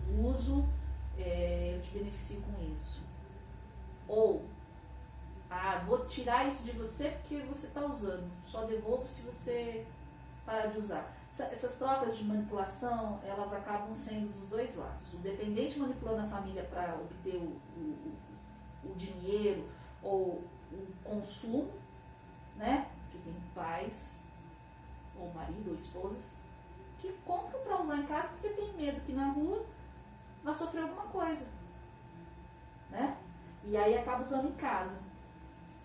o uso, eu te beneficio com isso. Ou, vou tirar isso de você porque você está usando. Só devolvo se você parar de usar. Essas trocas de manipulação, elas acabam sendo dos dois lados. O dependente manipulando a família para obter o dinheiro ou o consumo, né? Porque tem pais, ou marido, ou esposas, que compram para usar em casa porque tem medo que na rua vai sofrer alguma coisa, né? E aí acaba usando em casa.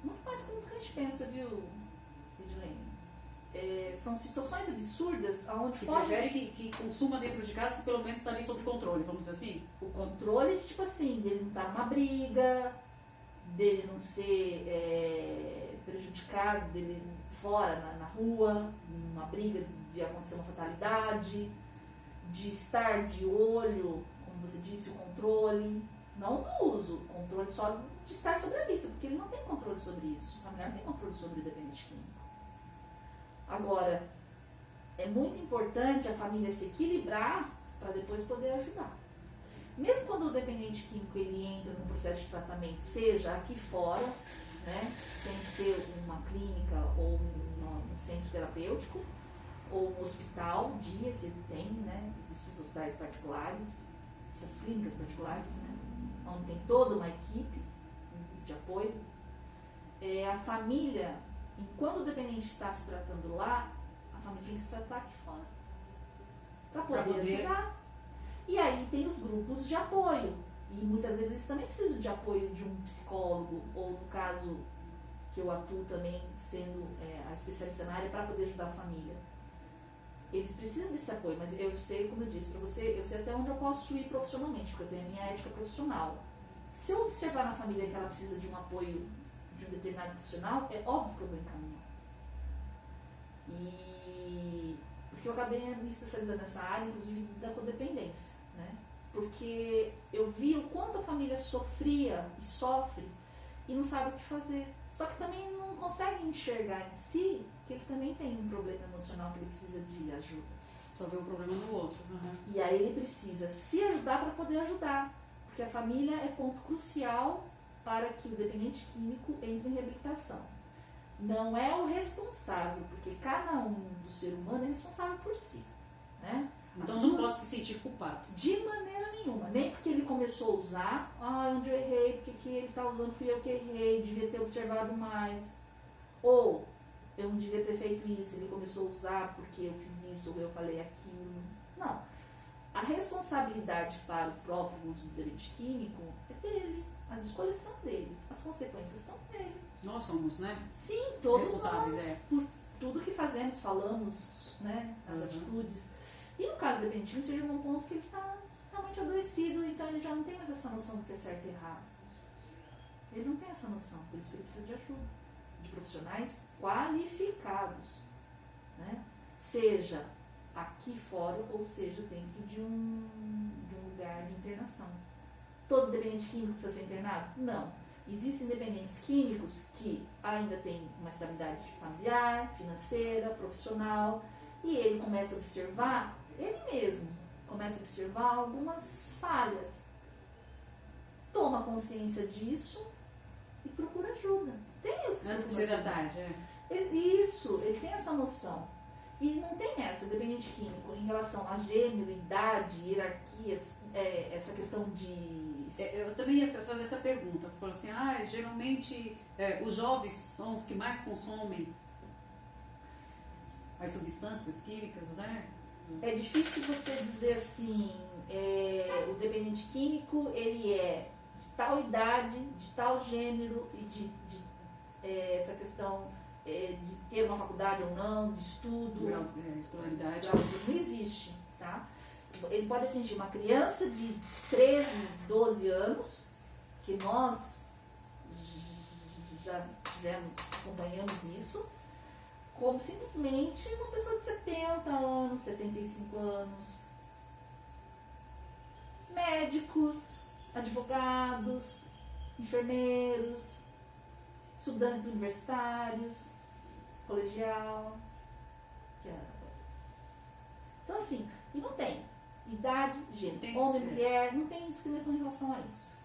Muito mais comum do que a gente pensa, viu, Edilene? São situações absurdas onde que prefere que consuma dentro de casa, que pelo menos está ali sob controle, vamos dizer assim? O controle, tipo assim, dele não estar numa briga, dele não ser prejudicado, dele fora na rua, numa briga de acontecer uma fatalidade, de estar de olho, como você disse, o controle, não do uso, o controle só de estar sobre a vista, porque ele não tem controle sobre isso, o familiar não tem controle sobre o dependente químico. Agora, é muito importante a família se equilibrar para depois poder ajudar. Mesmo quando o dependente químico ele entra no processo de tratamento, seja aqui fora, né, sem ser uma clínica ou no centro terapêutico, ou no hospital, dia que ele tem, né, existem os hospitais particulares, essas clínicas particulares, né, onde tem toda uma equipe de apoio, a família, enquanto o dependente está se tratando lá, a família tem que se tratar aqui fora, para poder ajudar. E aí tem os grupos de apoio. E muitas vezes eles também precisam de apoio de um psicólogo, ou no caso que eu atuo também sendo a especialista na área para poder ajudar a família. Eles precisam desse apoio, mas eu sei, como eu disse para você, eu sei até onde eu posso ir profissionalmente, porque eu tenho a minha ética profissional. Se eu observar na família que ela precisa de um apoio de um determinado profissional, é óbvio que eu vou encaminhar. Porque eu acabei me especializando nessa área, inclusive da codependência, né? Porque eu vi o quanto a família sofria e sofre e não sabe o que fazer. Só que também não consegue enxergar em si que ele também tem um problema emocional que ele precisa de ajuda. Só vê o problema no outro. Uhum. E aí ele precisa se ajudar para poder ajudar. Porque a família é ponto crucial para que o dependente químico entre em reabilitação. Não é o responsável, porque cada um do ser humano é responsável por si, né? Então não pode se sentir culpado. De maneira nenhuma. Nem porque ele começou a usar, onde eu errei, porque que ele está usando, fui eu que errei, devia ter observado mais. Ou, eu não devia ter feito isso, ele começou a usar porque eu fiz isso, ou eu falei aquilo. Não. A responsabilidade para o próprio uso do dependente químico é dele. As escolhas são deles, as consequências estão dele. Nós somos, né? Sim, todos responsáveis, nós, por tudo que fazemos, falamos, né, as atitudes. E no caso do dependente químico, seja num ponto que ele está realmente adoecido, então ele já não tem mais essa noção do que é certo e errado. Ele não tem essa noção, por isso que ele precisa de ajuda, de profissionais qualificados, né? Seja aqui fora, ou seja dentro de um lugar de internação. Todo dependente químico precisa ser internado? Não. Existem dependentes químicos que ainda têm uma estabilidade familiar, financeira, profissional, e ele começa a observar, ele mesmo começa a observar algumas falhas. toma consciência disso e procura ajuda. Tem os que Antes que procuram seja ajuda. tarde, Isso, ele tem essa noção. E não tem essa, dependente químico, em relação a gênero, idade, hierarquias, essa questão de... Eu também ia fazer essa pergunta. Falou assim, geralmente os jovens são os que mais consomem as substâncias químicas, né? É difícil você dizer assim, o dependente químico, ele é de tal idade, de tal gênero e de essa questão de ter uma faculdade ou não, de estudo. Grau de escolaridade. Não existe, tá? Ele pode atingir uma criança de 13, 12 anos, que nós já tivemos, acompanhamos isso, como simplesmente uma pessoa de 70 anos, 75 anos. Médicos, advogados, enfermeiros, estudantes universitários, colegial. Então assim, e não tem idade, gênero, homem, mulher, não tem discriminação em relação a isso.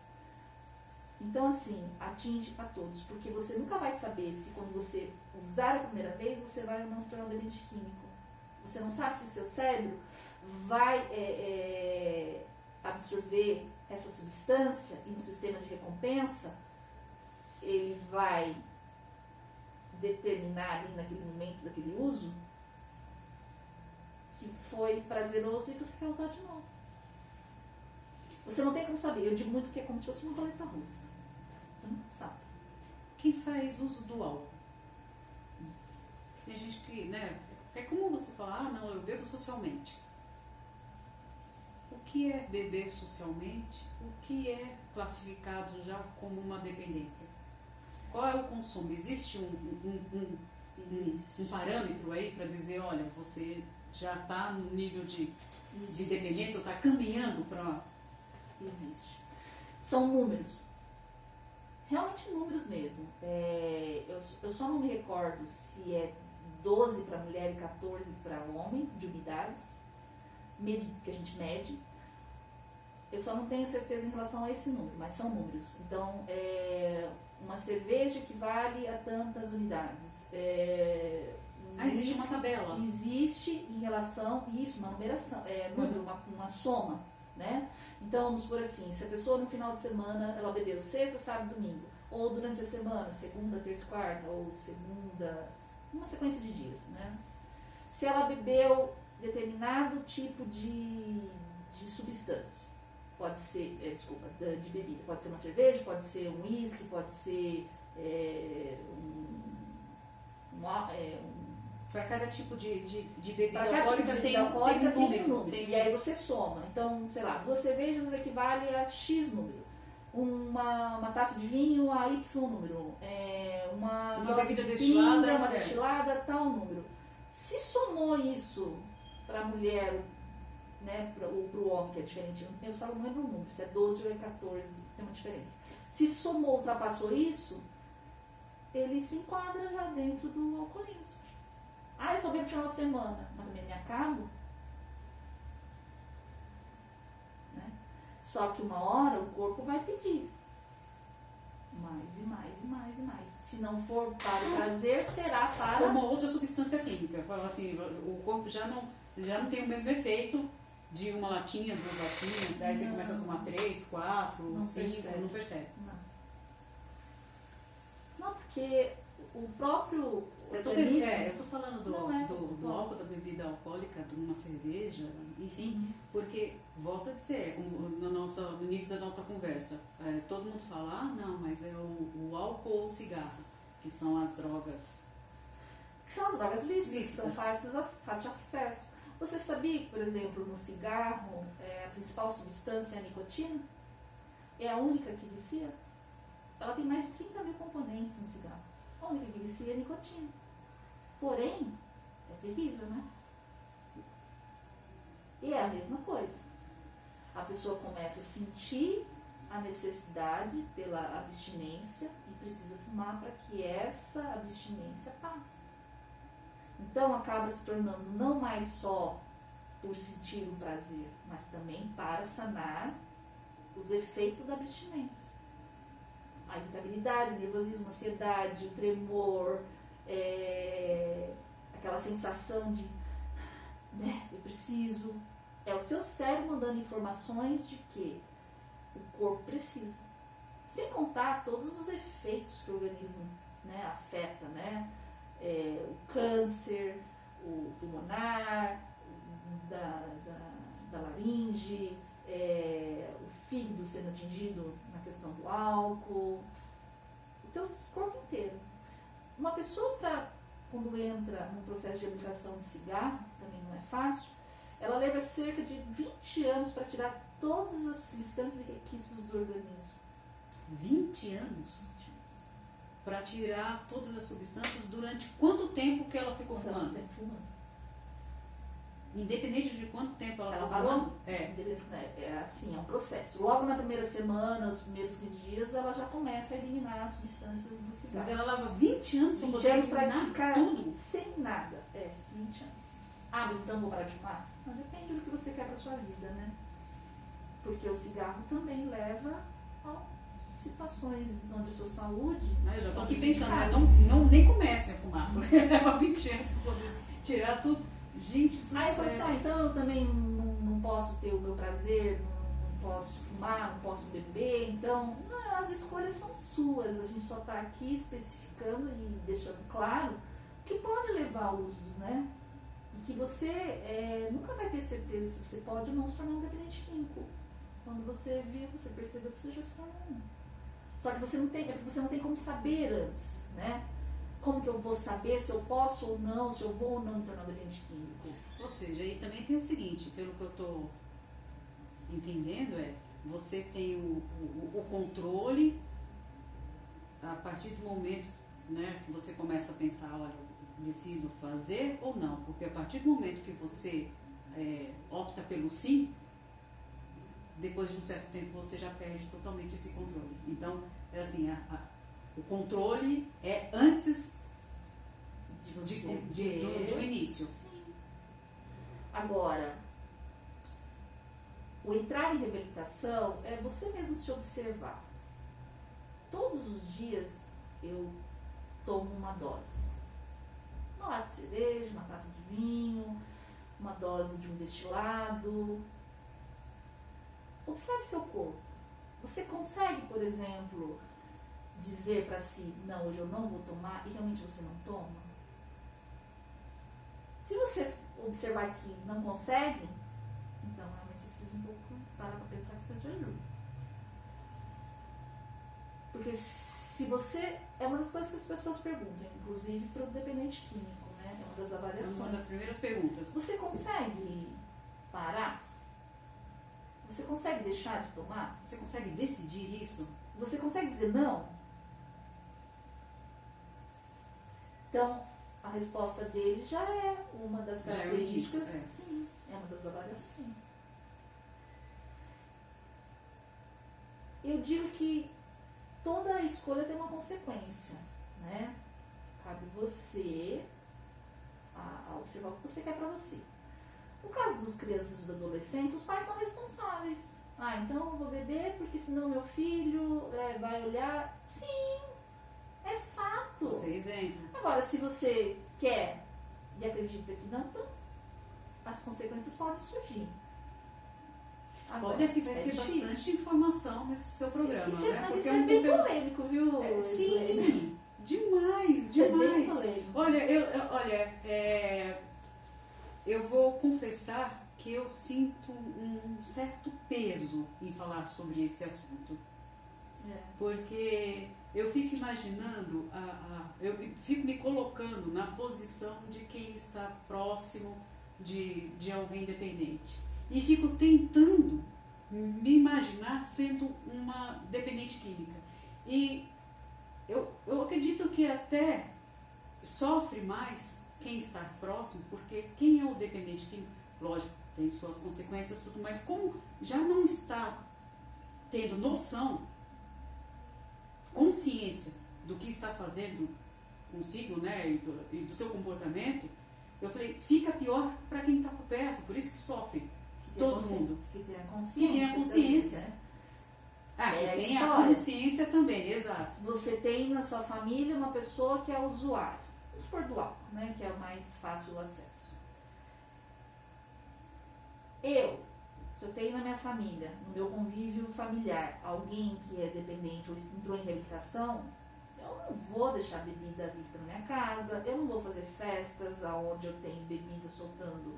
Então assim, atinge a todos, porque você nunca vai saber se quando você usar a primeira vez, você vai ou não se tornar um dependente químico. Você não sabe se seu cérebro vai absorver essa substância e no sistema de recompensa ele vai determinar ali naquele momento daquele uso que foi prazeroso e você quer usar de novo. Você não tem como saber. Eu digo muito que é como se fosse uma roleta russa. Você não sabe. Quem faz uso do álcool? Tem gente que, né? É comum você falar, não, eu bebo socialmente. O que é beber socialmente? O que é classificado já como uma dependência? Qual é o consumo? Existe um parâmetro aí para dizer, olha, você já está no nível de dependência ou está caminhando para... Existe. São números. Realmente números mesmo. Eu só não me recordo se é 12 para mulher e 14 para homem, de unidades, que a gente mede. Eu só não tenho certeza em relação a esse número, mas são números. Então, uma cerveja equivale a tantas unidades. Existe uma tabela. Existe em relação, isso, uma numeração, número, uma soma, né? Então, vamos supor assim, se a pessoa no final de semana, ela bebeu sexta, sábado, domingo, ou durante a semana, segunda, terça, quarta, ou segunda, uma sequência de dias, né? Se ela bebeu determinado tipo de substância, pode ser, de bebida, pode ser uma cerveja, pode ser um uísque, pode ser para cada tipo de bebida alcoólica tem um número. E aí você soma. Então, sei lá, 2 cervejas equivale a X número. Uma taça de vinho a Y número. Uma dose bebida de destilada, pinga, uma destilada, tal número. Se somou isso para a mulher, né, ou para o homem, que é diferente, eu só não lembro o número, se é 12 ou é 14, tem uma diferença. Se somou, ultrapassou isso, ele se enquadra já dentro do alcoolismo. Eu só bebo no final de semana, mas também me acabo. Né? Só que uma hora o corpo vai pedir mais e mais e mais e mais. Se não for para o prazer, será para... Como outra substância química. Fala assim, o corpo já não tem o mesmo efeito de uma latinha, 2 latinhas, daí você começa a tomar 3, 4, 5, não percebe. Não, porque o próprio eu tô falando do álcool, da bebida alcoólica, de uma cerveja, enfim, porque, volta a dizer, no início da nossa conversa, todo mundo fala, não, mas é o álcool ou o cigarro, que são as drogas. Que são as drogas lícitas, são fáceis de acesso. Você sabia que, por exemplo, no cigarro, a principal substância é a nicotina? É a única que vicia? Ela tem mais de 30 mil componentes no cigarro. A única que vicia é a nicotina. Porém, é terrível, né? E é a mesma coisa. A pessoa começa a sentir a necessidade pela abstinência e precisa fumar para que essa abstinência passe. Então, acaba se tornando não mais só por sentir o prazer, mas também para sanar os efeitos da abstinência. A irritabilidade, o nervosismo, a ansiedade, o tremor, aquela sensação de eu preciso. É o seu cérebro mandando informações de que o corpo precisa. Sem contar todos os efeitos que o organismo, né, afeta, né? O câncer, o pulmonar, da laringe, o fígado sendo atingido na questão do álcool, o teu corpo inteiro. Uma pessoa, quando entra num processo de reabilitação de cigarro, que também não é fácil, ela leva cerca de 20 anos para tirar todas as substâncias e requisitos do organismo. 20 anos? Para tirar todas as substâncias durante quanto tempo que ela ficou fumando? Independente de quanto tempo ela ficou fumando? É assim, é um processo. Logo na primeira semana, os primeiros 15 dias, ela já começa a eliminar as substâncias do cigarro. Mas ela leva 20 anos para poder eliminar ficar tudo? Sem nada. 20 anos. Ah, mas então vou parar de fumar? Não, depende do que você quer para sua vida, né? Porque o cigarro também leva a situações onde a sua saúde... Eu já estou aqui pensando, né? Nem comecem a fumar, porque leva 20 anos para poder tirar tudo. Gente do céu. Eu falei então eu também não posso ter o meu prazer, não posso fumar, não posso beber, então... Não, as escolhas são suas, a gente só está aqui especificando e deixando claro que pode levar ao uso, né? E que você nunca vai ter certeza se você pode ou não se tornar um dependente químico. Quando você viu, você percebeu que você já se tornou um. Só que você não tem como saber antes, né? Como que eu vou saber se eu posso ou não, se eu vou ou não me tornar um dependente químico? Ou seja, aí também tem o seguinte, pelo que eu estou entendendo, você tem o controle a partir do momento, né, que você começa a pensar, olha, eu decido fazer ou não, porque a partir do momento que você opta pelo sim, depois de um certo tempo você já perde totalmente esse controle. Então, assim, o controle é antes do início. Sim. Agora, o entrar em reabilitação é você mesmo se observar. Todos os dias eu tomo uma dose. Uma lata de cerveja, uma taça de vinho, uma dose de um destilado. Observe seu corpo. Você consegue, por exemplo, dizer para si, não, hoje eu não vou tomar, e realmente você não toma? Se você observar que não consegue, então realmente você precisa um pouco parar para pensar que você precisa de ajuda. Porque se você... É uma das coisas que as pessoas perguntam, inclusive para o dependente químico, né? É uma das avaliações. Uma das primeiras perguntas. Você consegue parar? Você consegue deixar de tomar? Você consegue decidir isso? Você consegue dizer não? Então, a resposta dele já é uma das características. Sim, é uma das avaliações. Eu digo que toda escolha tem uma consequência, né? Cabe você a observar o que você quer para você. No caso das crianças e dos adolescentes, os pais são responsáveis. Então eu vou beber porque senão meu filho vai olhar. Sim, é fato. Você é exemplo. Agora, se você quer e acredita que não, então as consequências podem surgir. Agora, olha que vai ter bastante informação nesse seu programa, né? Mas isso é bem polêmico, viu? Sim, demais. É bem polêmico. Olha, eu vou confessar que eu sinto um certo peso em falar sobre esse assunto. Porque eu fico imaginando, eu fico me colocando na posição de quem está próximo de alguém dependente. E fico tentando me imaginar sendo uma dependente química. E eu acredito que até sofre mais quem está próximo, porque quem é o dependente químico, lógico, tem suas consequências, tudo, mas como já não está tendo noção, consciência do que está fazendo consigo, né, e do seu comportamento, eu falei, fica pior para quem está por perto, por isso que sofre todo mundo. Que tenha consciência. Também, né? Ah, que É a tem a história. consciência também, exato. Você tem na sua família uma pessoa que é usuário, vamos supor do álcool, né, que é o mais fácil o acesso. Se eu tenho na minha família, no meu convívio familiar, alguém que é dependente ou entrou em reabilitação, eu não vou deixar bebida à vista na minha casa, eu não vou fazer festas onde eu tenho bebida soltando,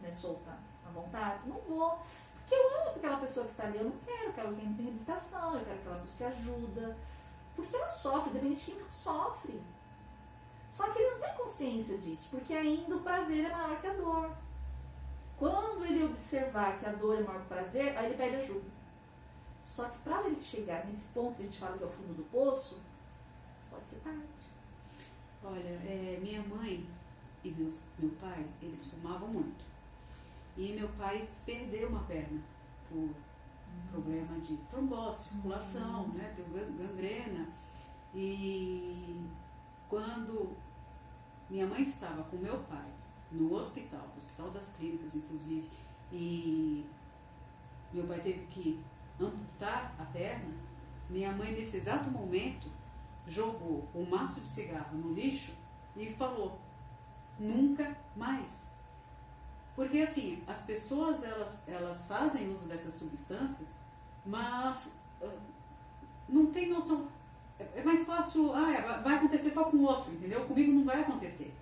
né, solta à vontade, não vou. Porque eu amo aquela pessoa que está ali, eu não quero que ela entre em reabilitação, eu quero que ela busque ajuda. Porque ela sofre, o dependente químico sofre. Só que ele não tem consciência disso, porque ainda o prazer é maior que a dor. Quando ele observar que a dor é maior que o prazer, aí ele pede ajuda. Só que para ele chegar nesse ponto que a gente fala que é o fundo do poço, pode ser tarde. Olha, minha mãe e meu pai, eles fumavam muito. E meu pai perdeu uma perna por problema de trombose, circulação, né, deu gangrena. E quando minha mãe estava com meu pai no Hospital das Clínicas, inclusive, e meu pai teve que amputar a perna, minha mãe, nesse exato momento, jogou um maço de cigarro no lixo e falou: nunca mais. Porque assim, as pessoas elas fazem uso dessas substâncias, mas não tem noção. É mais fácil, vai acontecer só com o outro, entendeu? Comigo não vai acontecer.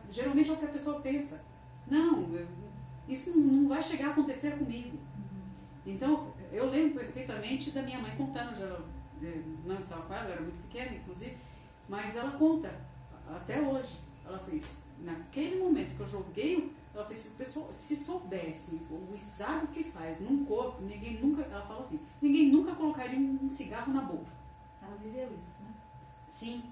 Geralmente é o que a pessoa pensa. Não, isso não vai chegar a acontecer comigo. Então, eu lembro perfeitamente da minha mãe contando, não estava com ela, eu era muito pequena, inclusive, mas ela conta, até hoje, ela fez, naquele momento que eu joguei, ela fez, se o pessoal, se soubesse o estrago que faz num corpo, ninguém nunca, ela fala assim, ninguém nunca colocaria um cigarro na boca. Ela viveu isso, né? Sim.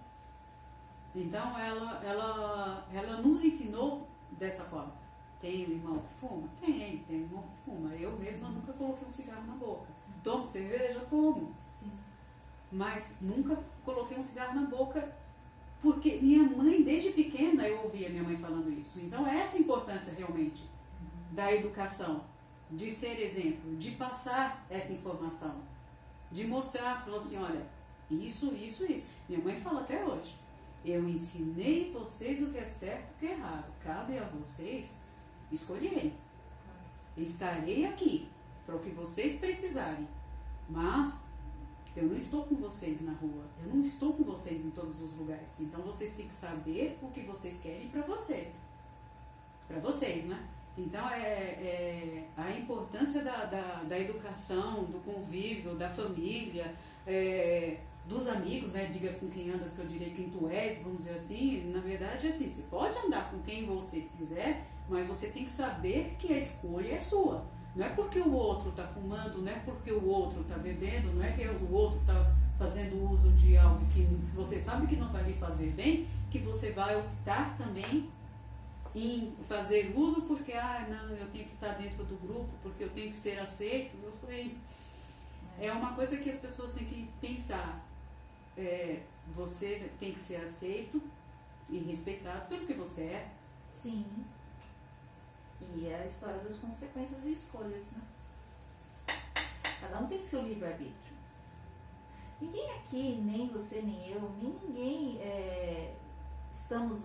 Então, ela nos ensinou dessa forma. Tem irmão que fuma? Tem irmão que fuma. Eu mesma nunca coloquei um cigarro na boca. Tomo cerveja? Tomo. Sim. Mas nunca coloquei um cigarro na boca, porque minha mãe, desde pequena, eu ouvia minha mãe falando isso. Então, essa é a importância realmente da educação, de ser exemplo, de passar essa informação, de mostrar, falou assim, olha, isso. Minha mãe fala até hoje. Eu ensinei vocês o que é certo e o que é errado. Cabe a vocês escolherem. Estarei aqui para o que vocês precisarem. Mas eu não estou com vocês na rua. Eu não estou com vocês em todos os lugares. Então vocês têm que saber o que vocês querem para você. Para vocês, né? Então a importância da educação, do convívio, da família, dos amigos, né? Diga com quem andas, que eu diria quem tu és, vamos dizer assim. Na verdade, assim, você pode andar com quem você quiser, mas você tem que saber que a escolha é sua. Não é porque o outro está fumando, não é porque o outro está bebendo, não é que o outro está fazendo uso de algo que você sabe que não vai lhe fazer bem, que você vai optar também em fazer uso porque, não, eu tenho que estar dentro do grupo, porque eu tenho que ser aceito. Eu falei, é uma coisa que as pessoas têm que pensar. Você tem que ser aceito e respeitado pelo que você é. Sim. E é a história das consequências e escolhas, né? Cada um tem seu livre-arbítrio. Ninguém aqui, nem você, nem eu, nem ninguém estamos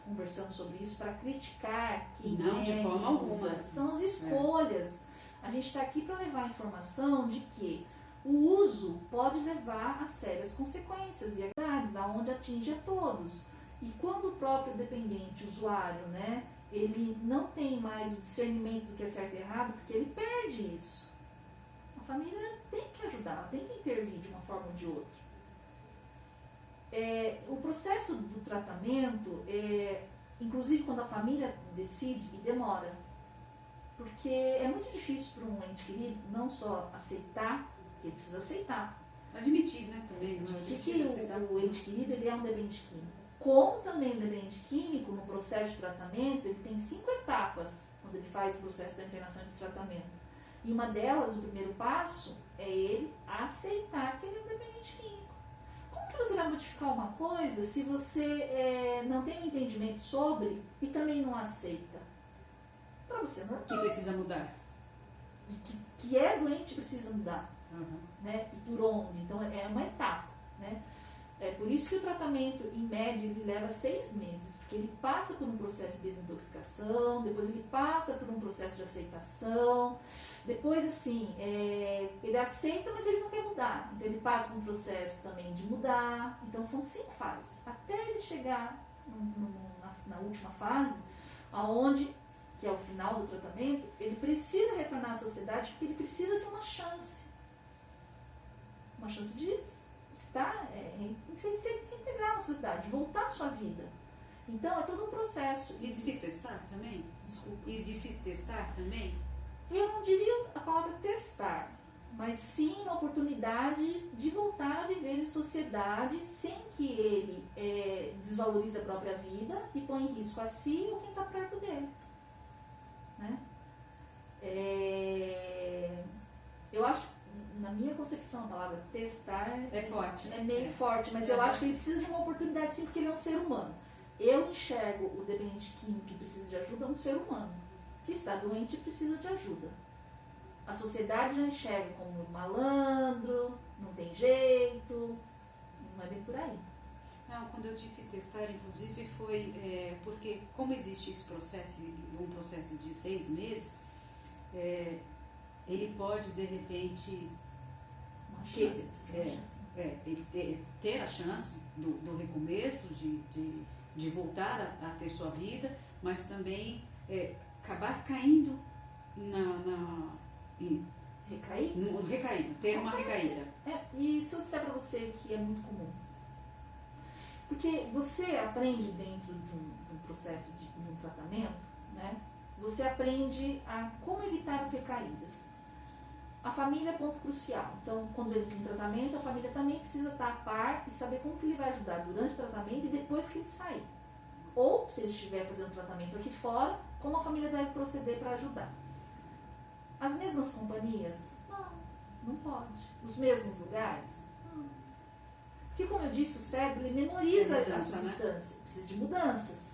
conversando sobre isso para criticar quem não, de forma alguma. São as escolhas. A gente está aqui para levar a informação de que o uso pode levar a sérias consequências e graves, aonde atinge a todos. E quando o próprio dependente, usuário, né, ele não tem mais o discernimento do que é certo e errado, porque ele perde isso. A família tem que ajudar, tem que intervir de uma forma ou de outra. O processo do tratamento, inclusive quando a família decide, e demora, porque é muito difícil para um ente querido não só aceitar, porque ele precisa aceitar. Admitir, né, também. Admitir que o ente querido ele é um dependente químico. Como também o dependente químico, no processo de tratamento, ele tem 5 etapas quando ele faz o processo da internação de tratamento. E uma delas, o primeiro passo, é ele aceitar que ele é um dependente químico. Como que você vai modificar uma coisa se você não tem um entendimento sobre e também não aceita? Para você não é. Que precisa mudar. que é doente precisa mudar, Uhum. né? E por onde? Então é uma etapa, né? É por isso que o tratamento, em média, ele leva 6 meses, porque ele passa por um processo de desintoxicação, depois ele passa por um processo de aceitação, depois, assim, ele aceita, mas ele não quer mudar, então ele passa por um processo também de mudar, então são 5 fases, até ele chegar na última fase, aonde, que é o final do tratamento, ele precisa retornar à sociedade, porque ele precisa de uma chance de estar, se reintegrar na sociedade, voltar à sua vida. Então é todo um processo. E de se testar também? Desculpa. E de se testar também? Eu não diria a palavra testar, mas sim uma oportunidade de voltar a viver em sociedade sem que ele desvalorize a própria vida e põe em risco a si ou quem está perto dele. Né? Eu acho, na minha concepção, a palavra testar É forte. é meio forte, mas eu acho que ele precisa de uma oportunidade sim, porque ele é um ser humano. Eu enxergo o dependente químico que precisa de ajuda um ser humano, que está doente e precisa de ajuda. A sociedade já enxerga como malandro, não tem jeito, não é bem por aí. Não, quando eu disse testar, inclusive, foi porque, como existe esse processo, um processo de 6 meses, ele pode, de repente, Uma chance, ele ter a chance do recomeço, de voltar a ter sua vida, mas também acabar caindo Recair? ter uma recaída. E se eu disser para você que é muito comum? Porque você aprende dentro de um processo de um tratamento, né? Você aprende a como evitar as recaídas. A família é ponto crucial. Então, quando ele tem tratamento, a família também precisa estar a par e saber como que ele vai ajudar durante o tratamento e depois que ele sair. Ou, se ele estiver fazendo tratamento aqui fora, como a família deve proceder para ajudar. As mesmas companhias? Não pode. Os mesmos lugares? Não. Porque, como eu disse, o cérebro ele memoriza as substâncias, precisa de mudanças.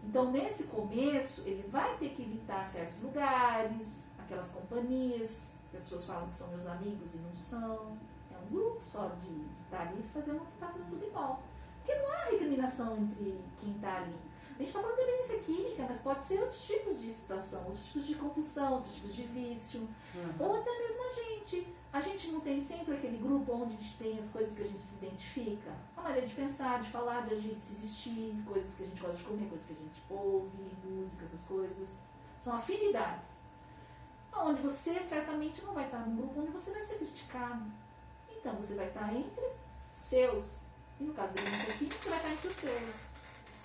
Então, nesse começo, ele vai ter que evitar certos lugares, aquelas companhias, que as pessoas falam que são meus amigos e não são. É um grupo só de estar ali fazendo o que está fazendo tudo igual. Porque não há recriminação entre quem está ali. A gente está falando de dependência química, mas pode ser outros tipos de situação, outros tipos de compulsão, outros tipos de vício, ou até mesmo a gente. A gente não tem sempre aquele grupo onde a gente tem as coisas que a gente se identifica? A maneira de pensar, de falar, de agir, de se vestir, coisas que a gente gosta de comer, coisas que a gente ouve, música, essas coisas. São afinidades. Onde você certamente não vai estar num grupo onde você vai ser criticado. Então você vai estar entre seus. E no caso da dependência química, você vai estar entre os seus.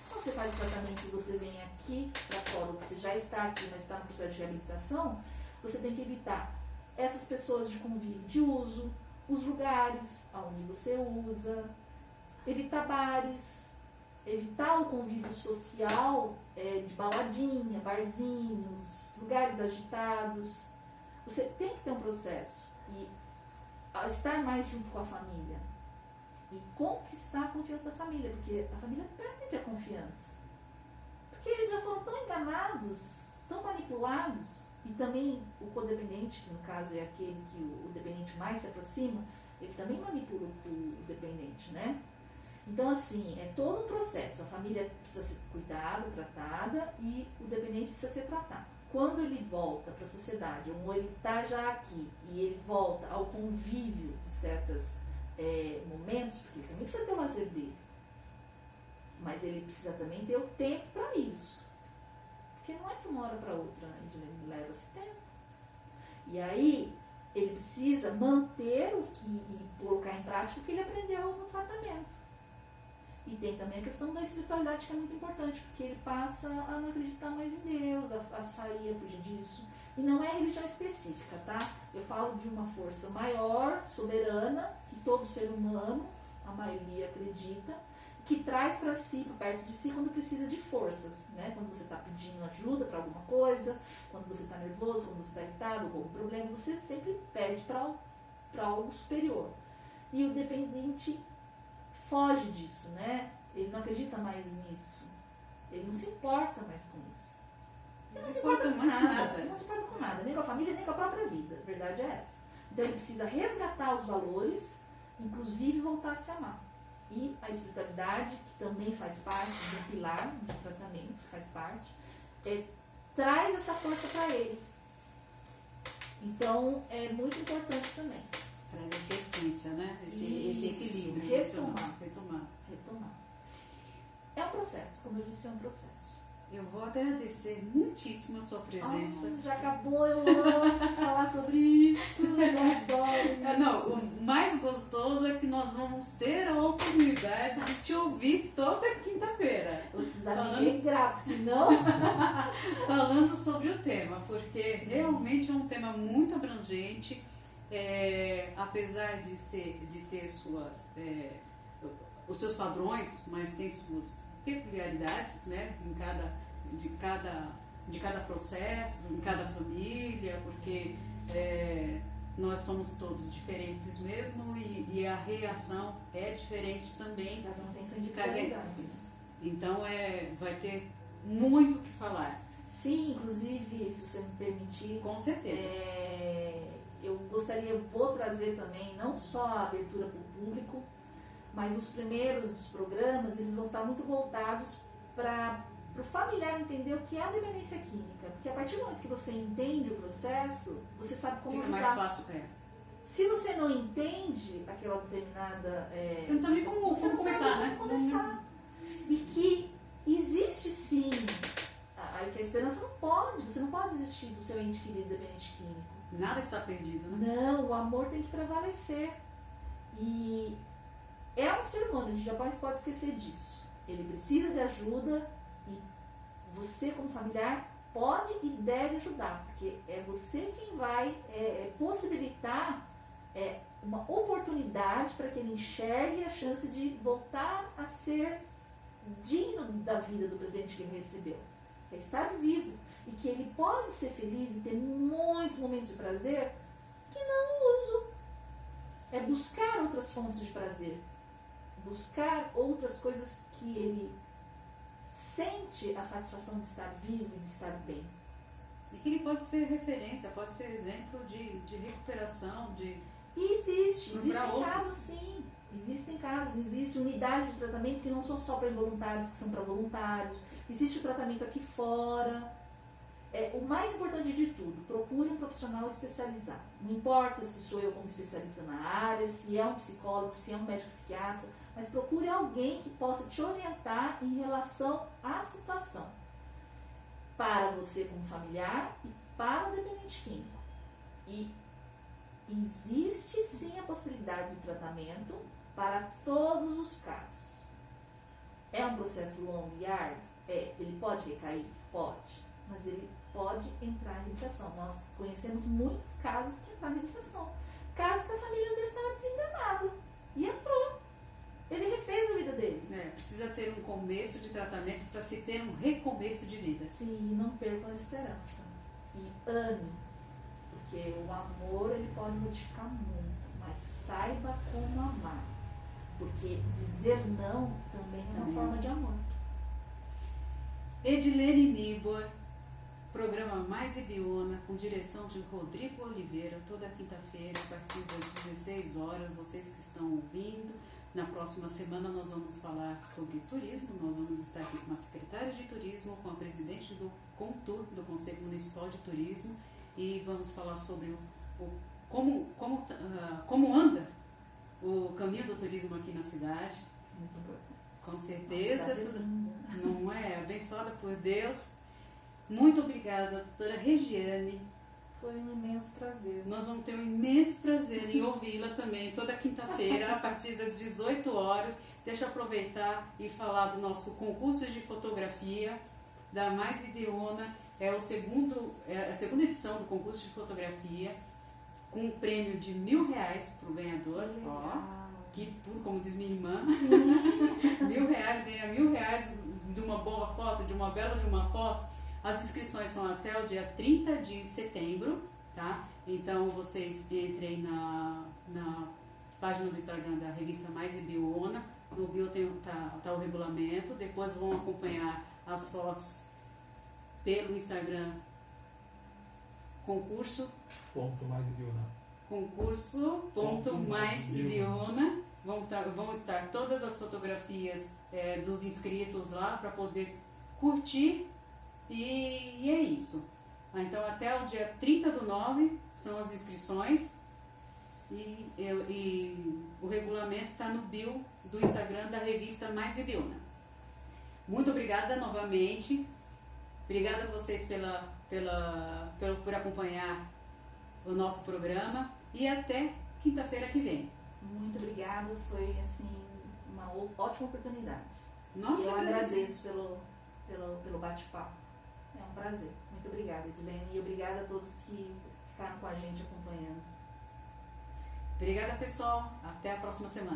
Quando você faz o tratamento e você vem aqui para fora, ou você já está aqui, mas está no processo de reabilitação, você tem que evitar essas pessoas de convívio de uso, os lugares onde você usa, evitar bares, evitar o convívio social de baladinha, barzinhos, lugares agitados. Você tem que ter um processo e estar mais junto com a família e conquistar a confiança da família, porque a família perde a confiança. Porque eles já foram tão enganados, tão manipulados. E também o codependente, que no caso é aquele que o dependente mais se aproxima, ele também manipula o dependente, né? Então, assim, é todo um processo. A família precisa ser cuidada, tratada, e o dependente precisa ser tratado. Quando ele volta para a sociedade, ou ele está já aqui, e ele volta ao convívio de certos momentos, porque ele também precisa ter o lazer dele, mas ele precisa também ter o tempo para isso. Porque não é de uma hora para outra, ele leva-se tempo. E aí, ele precisa manter e colocar em prática o que ele aprendeu no tratamento. E tem também a questão da espiritualidade, que é muito importante, porque ele passa a não acreditar mais em Deus, a sair, a fugir disso. E não é religião específica, tá? Eu falo de uma força maior, soberana, que todo ser humano, a maioria acredita, que traz para si, para perto de si, quando precisa de forças, né? Quando você está pedindo ajuda para alguma coisa, quando você está nervoso, quando você está irritado, com algum problema, você sempre pede para algo superior. E o dependente foge disso, né? Ele não acredita mais nisso. Ele não se importa mais com isso. Ele não se importa com nada. Não se importa com nada, nem com a família, nem com a própria vida. A verdade é essa. Então ele precisa resgatar os valores, inclusive voltar a se amar. E a espiritualidade, que também faz parte do pilar do tratamento, faz parte, traz essa força para ele. Então é muito importante também. Traz essa essência, né? Esse equilíbrio. Retomar. É um processo, como eu disse, é um processo. Eu vou agradecer muitíssimo a sua presença. Já acabou, eu amo falar sobre isso, eu adoro. Não, o mais gostoso é que nós vamos ter a oportunidade de te ouvir toda quinta-feira. Vou precisar me regrar, senão... Falando sobre o tema, porque realmente é um tema muito abrangente, apesar de ter os seus padrões, mas tem suas peculiaridades, né, de cada processo, em cada família, porque nós somos todos diferentes mesmo e a reação é diferente também. Cada um tem sua individualidade. Então vai ter muito o que falar. Sim, inclusive, se você me permitir. Com certeza. Vou trazer também não só a abertura para o público, mas os primeiros programas, eles vão estar muito voltados para o familiar entender o que é a dependência química. Porque a partir do momento que você entende o processo, você sabe como fica ajudar. mais fácil, Se você não entende aquela determinada... você não sabe nem como começar, né? Começar. E que existe sim... Aí que a esperança você não pode desistir do seu ente querido dependente químico. Nada está perdido, né? Não, o amor tem que prevalecer. E é um ser humano, a gente jamais pode esquecer disso. Ele precisa de ajuda e você, como familiar, pode e deve ajudar, porque é você quem vai possibilitar uma oportunidade para que ele enxergue a chance de voltar a ser digno da vida do presente que ele recebeu. É estar vivo e que ele pode ser feliz e ter muitos momentos de prazer que não uso. É buscar outras fontes de prazer, buscar outras coisas que ele sente a satisfação de estar vivo e de estar bem. E que ele pode ser referência, pode ser exemplo de recuperação, E existem casos, sim. Existem casos, existe unidade de tratamento que não são só para involuntários, que são para voluntários. Existe o tratamento aqui fora. O mais importante de tudo, procure um profissional especializado. Não importa se sou eu como especialista na área, se é um psicólogo, se é um médico psiquiatra, mas procure alguém que possa te orientar em relação à situação. Para você como familiar e para o dependente químico. E existe sim a possibilidade de tratamento para todos os casos. É um processo longo e árduo? Ele pode recair? Pode. Mas ele pode entrar em reabilitação. Nós conhecemos muitos casos que entraram em reabilitação. Casos que a família às vezes estava desenganada e entrou. Ele refez a vida dele. Precisa ter um começo de tratamento para se ter um recomeço de vida. Sim, não percam a esperança. E ame. Porque o amor ele pode modificar muito, mas saiba como amar. Porque dizer não também é uma forma de amor. Edilene Nibor, programa Mais Ibiúna, com direção de Rodrigo Oliveira, toda quinta-feira, a partir das 16 horas, vocês que estão ouvindo. Na próxima semana nós vamos falar sobre turismo, nós vamos estar aqui com a secretária de turismo, com a presidente do CONTUR, do Conselho Municipal de Turismo, e vamos falar sobre como anda o caminho do turismo aqui na cidade. Muito importante. Com certeza, tudo, não é? Abençoada por Deus. Muito obrigada, doutora Regiane. Foi um imenso prazer. Nós vamos ter um imenso prazer em ouvi-la também toda quinta-feira, a partir das 18 horas. Deixa eu aproveitar e falar do nosso concurso de fotografia da Mais Ibiúna. É a segunda edição do concurso de fotografia, com um prêmio de R$1.000 para o ganhador. Que tudo, como diz minha irmã. R$1.000, ganha R$1.000 de uma boa foto, de uma bela de uma foto. As inscrições são até o dia 30 de setembro, tá? Então vocês entrem na página do Instagram da revista Mais Ibiúna. No bio tá o regulamento, depois vão acompanhar as fotos pelo Instagram concurso mais Ibiúna. Vão estar todas as fotografias dos inscritos lá para poder curtir e é isso. Então até o dia 30/9 são as inscrições e o regulamento está no bio do Instagram da revista Mais Ibiúna. Muito obrigada novamente. Obrigada a vocês por acompanhar o nosso programa e até quinta-feira que vem. Muito obrigada, foi assim uma ótima oportunidade. Nossa, eu agradeço pelo bate-papo. É um prazer. Muito obrigada, Edilene, e obrigada a todos que ficaram com a gente acompanhando. Obrigada, pessoal. Até a próxima semana.